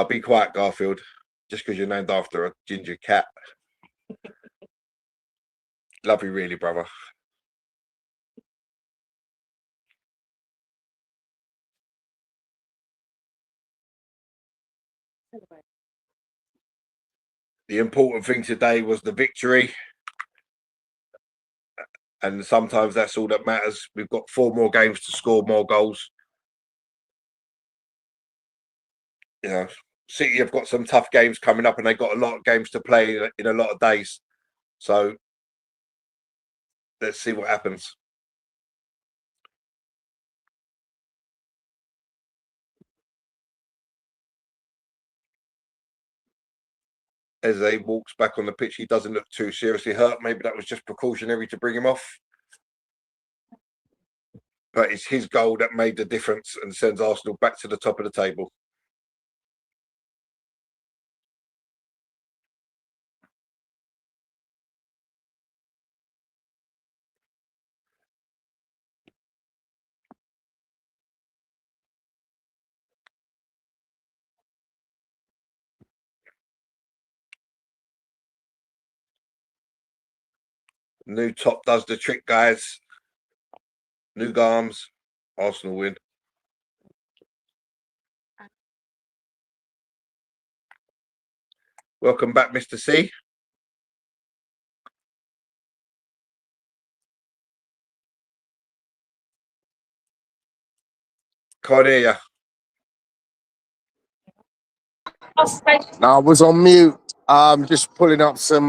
Be quiet, Garfield. Just because you're named after a ginger cat. Love you really, brother. The important thing today was the victory. And sometimes that's all that matters. We've got 4 more games to score more goals. You know, City have got some tough games coming up and they've got a lot of games to play in a lot of days. So let's see what happens. As he walks back on the pitch, he doesn't look too seriously hurt. Maybe that was just precautionary to bring him off. But it's his goal that made the difference and sends Arsenal back to the top of the table. New top does the trick, guys. New Garms. Arsenal win. Welcome back, Mr. C. Can't hear you. No, I was on mute. Just pulling up some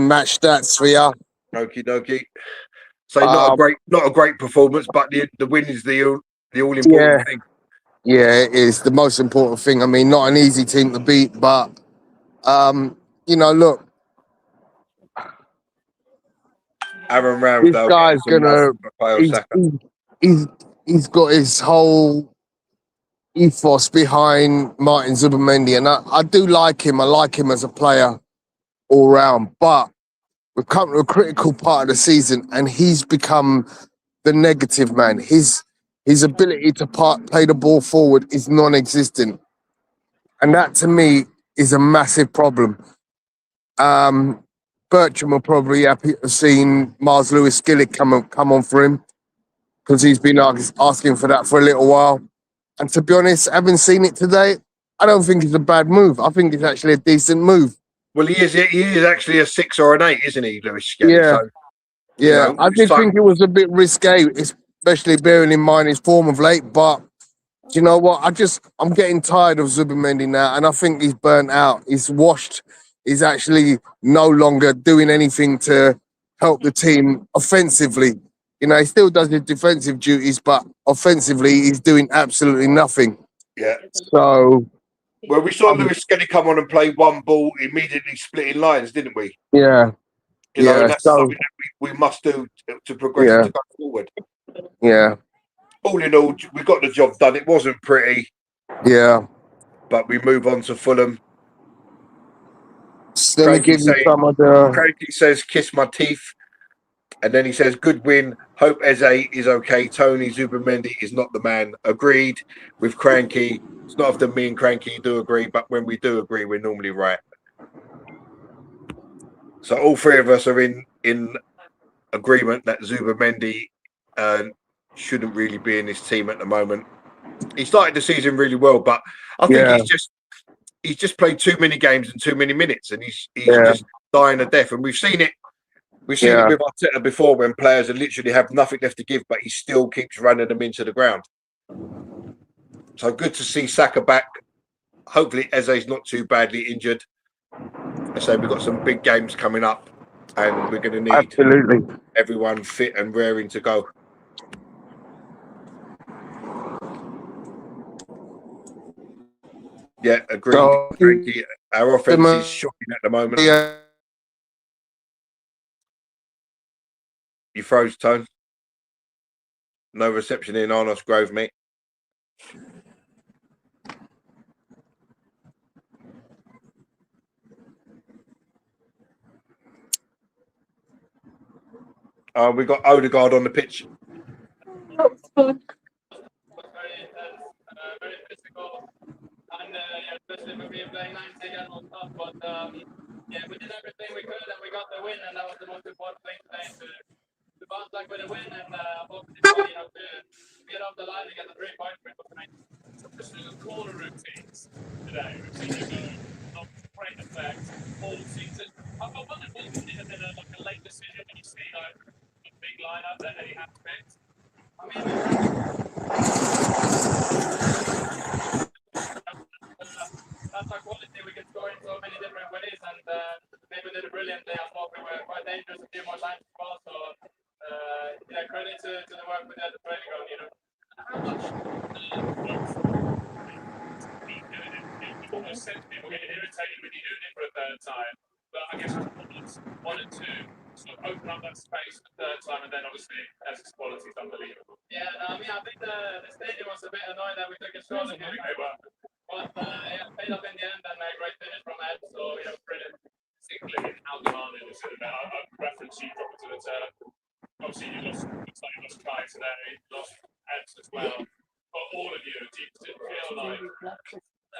match stats for you. Okie dokie. So not a great performance, but the win is the all important thing. Yeah, it is the most important thing. I mean, not an easy team to beat, but you know, look, Aaron Ramsdale. this guy's he's got his whole ethos behind Martin Zubimendi, and I do like him. I like him as a player all round, but we've come to a critical part of the season, and he's become the negative man. His ability to play the ball forward is non-existent, and that to me is a massive problem. Bertram will probably be happy to have seen Mars Lewis-Skillick come on for him, because he's been asking for that for a little while. And to be honest, having seen it today, I don't think it's a bad move. I think it's actually a decent move. Well, he is actually a 6 or an 8, isn't he, Lewis-Skillick? Yeah. So, yeah, you know, I did think it was a bit risque, especially bearing in mind his form of late. But do you know what? I'm getting tired of Zubimendi now, and I think he's burnt out. He's washed. He's actually no longer doing anything to help the team offensively. You know, he still does his defensive duties, but offensively, he's doing absolutely nothing. Yeah. So, well, we saw Lewis-Skillick come on and play one ball, immediately splitting lines, didn't we? Yeah. You know, Yeah. and that's So something that we must do to progress and yeah, to go forward. yeah, All in all, we got the job done. It wasn't pretty, yeah. but we move on to Fulham. Just let me give you some of the. Cranky says, "Kiss my teeth," and then he says, "Good win. Hope Eze is okay. Tony Zubimendi is not the man." Agreed with Cranky. It's not often me and Cranky do agree, but when we do agree, we're normally right. So all three of us are in agreement that Zubimendi shouldn't really be in this team at the moment. He started the season really well, but I think Yeah, he's just played too many games and too many minutes, and he's yeah, just dying a death. And we've seen it. We've seen it yeah. with Arteta before when players literally have nothing left to give, but he still keeps running them into the ground. So good to see Saka back. Hopefully Eze's not too badly injured. I say we've got some big games coming up, and we're going to need Absolutely. everyone fit and raring to go. Yeah, agreed. So, Frankie. Our offense is shocking at the moment. yeah. You froze, Tone. No reception in Arnos Grove, mate. We got Odegaard on the pitch. Very physical, and especially for being playing 90 again on top. But yeah, we did everything we could, and we got the win, and that was the most important thing today to bounce back with a win, and hopefully to get off the line and get the 3 points. Just through the corner routines today, we've seen you go not great effect all season. I wonder if it have been like a late decision when you see like a big lineup that he has picked. I mean, that's our quality. We can score in so many different ways, and maybe did a brilliant day. I thought we were quite dangerous a few more times as well. So yeah, credit to the work we did at the training ground. You know, how much almost sense people getting irritated when you do it for a third time. But I guess one and two sort of open up that space for the third time, and then obviously Ess's quality is unbelievable. Yeah, I mean, I think the stadium was a bit annoyed that we took a shot at him. But yeah, paid off in the end, and a great finish from Ed. So yeah, brilliant. Particularly how demanding this is. A reference you dropped to the turn. Obviously, you lost Kai today, lost Ed as well. But all of you, do you feel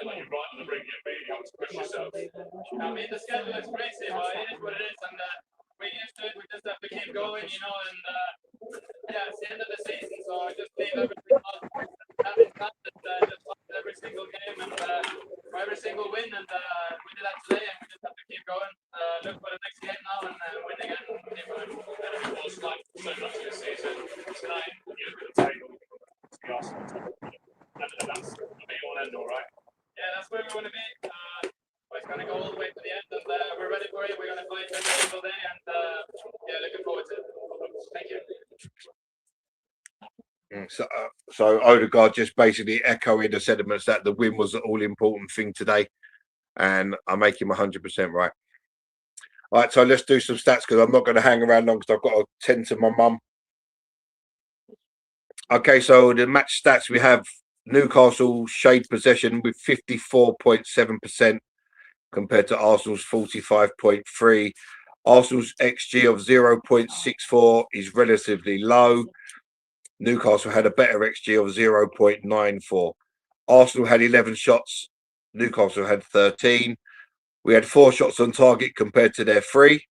like you're right on the brink of being able to push yourself? I mean, the schedule is crazy, but it is what it is, and we're used to it. We just have to keep going, you know. And yeah, it's the end of the season, so I just leave everything on. Having fun and just watch every single game and every single win, and we did that today, and we just have to keep going. Look for the next game now and win again. It was like so much this season. It's nine years with the table. The Arsenal top, and that's the be all end all, right? Yeah, that's where we want to be. It's going to go all the way to the end, and we're ready for it. We're going to fight every single day, and yeah, looking forward to it. Thank you. So Odegaard just basically echoing the sentiments that the win was the all-important thing today, and I make him 100% right. All right, so let's do some stats because I'm not going to hang around long because I've got to tend to my mum. Okay, so the match stats we have: Newcastle shade possession with 54.7% compared to Arsenal's 45.3%. Arsenal's XG of 0.64 is relatively low. Newcastle had a better XG of 0.94. Arsenal had 11 shots. Newcastle had 13. We had 4 shots on target compared to their 3.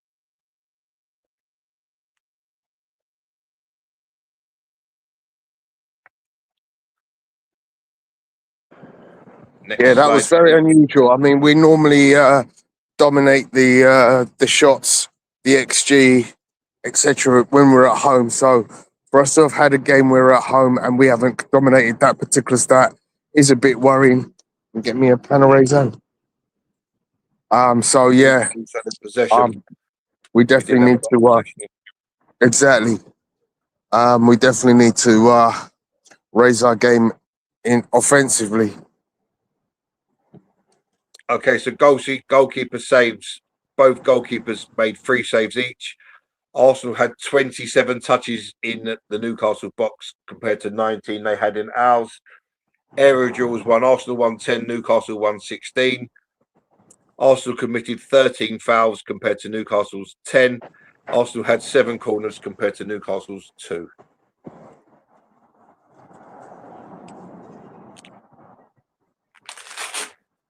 Yeah, that was very unusual. I mean, we normally dominate the shots, the XG, etc. when we're at home. So for us to have had a game where we're at home and we haven't dominated that particular stat is a bit worrying. Get me a Panarazan. So yeah, we definitely need to exactly. We definitely need to raise our game in offensively. Okay, so goalkeeper saves Both goalkeepers made 3 saves each. Arsenal had 27 touches in the Newcastle box compared to 19 they had in ours. Aerial duels won. Arsenal won 10, Newcastle won 16. Arsenal committed 13 fouls compared to Newcastle's 10. Arsenal had 7 corners compared to Newcastle's 2.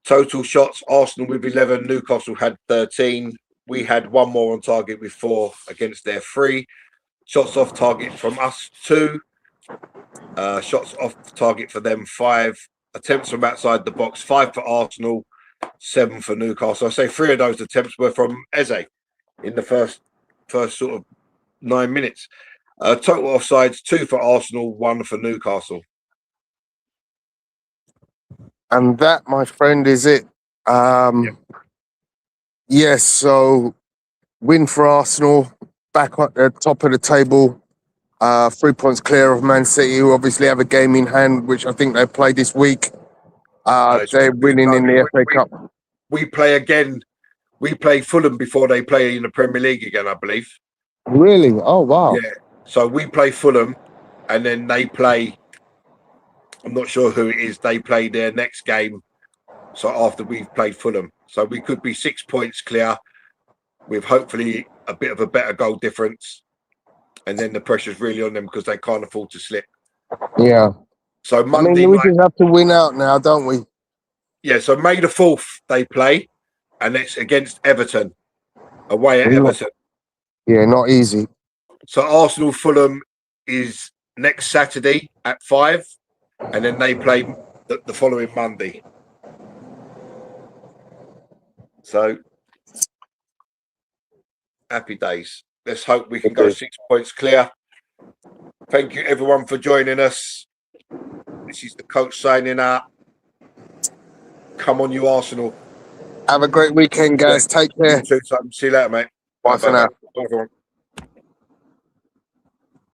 Total shots, Arsenal with 11, Newcastle had 13. We had 1 more on target with 4 against their 3. Shots off target from us, 2. Shots off target for them, 5. Attempts from outside the box, 5 for Arsenal, 7 for Newcastle. I say 3 of those attempts were from Eze in the first sort of 9 minutes. Total offsides, 2 for Arsenal, 1 for Newcastle. And that, my friend, is it. Yes, so win for Arsenal, back at the top of the table, 3 points clear of Man City, who obviously have a game in hand, which I think they play this week. They're winning in the FA Cup. We play again. We play Fulham before they play in the Premier League again, I believe. Really? Oh, wow. Yeah. So we play Fulham, and then they play. I'm not sure who it is. They play their next game. So after we've played Fulham, so we could be 6 points clear, with hopefully a bit of a better goal difference, and then the pressure's really on them because they can't afford to slip. Yeah. So Monday we night, just have to win out now, don't we? yeah. So May the 4th they play, and it's against Everton, away at Everton. Yeah, not easy. So Arsenal Fulham is next Saturday at 5, and then they play the following Monday. So happy days. Let's hope we can go 6 points clear. Thank you everyone for joining us. This is the coach signing out. Come on, you Arsenal. Have a great weekend, guys. Take care. You too, son. See you later, mate. Bye for now. Bye, everyone.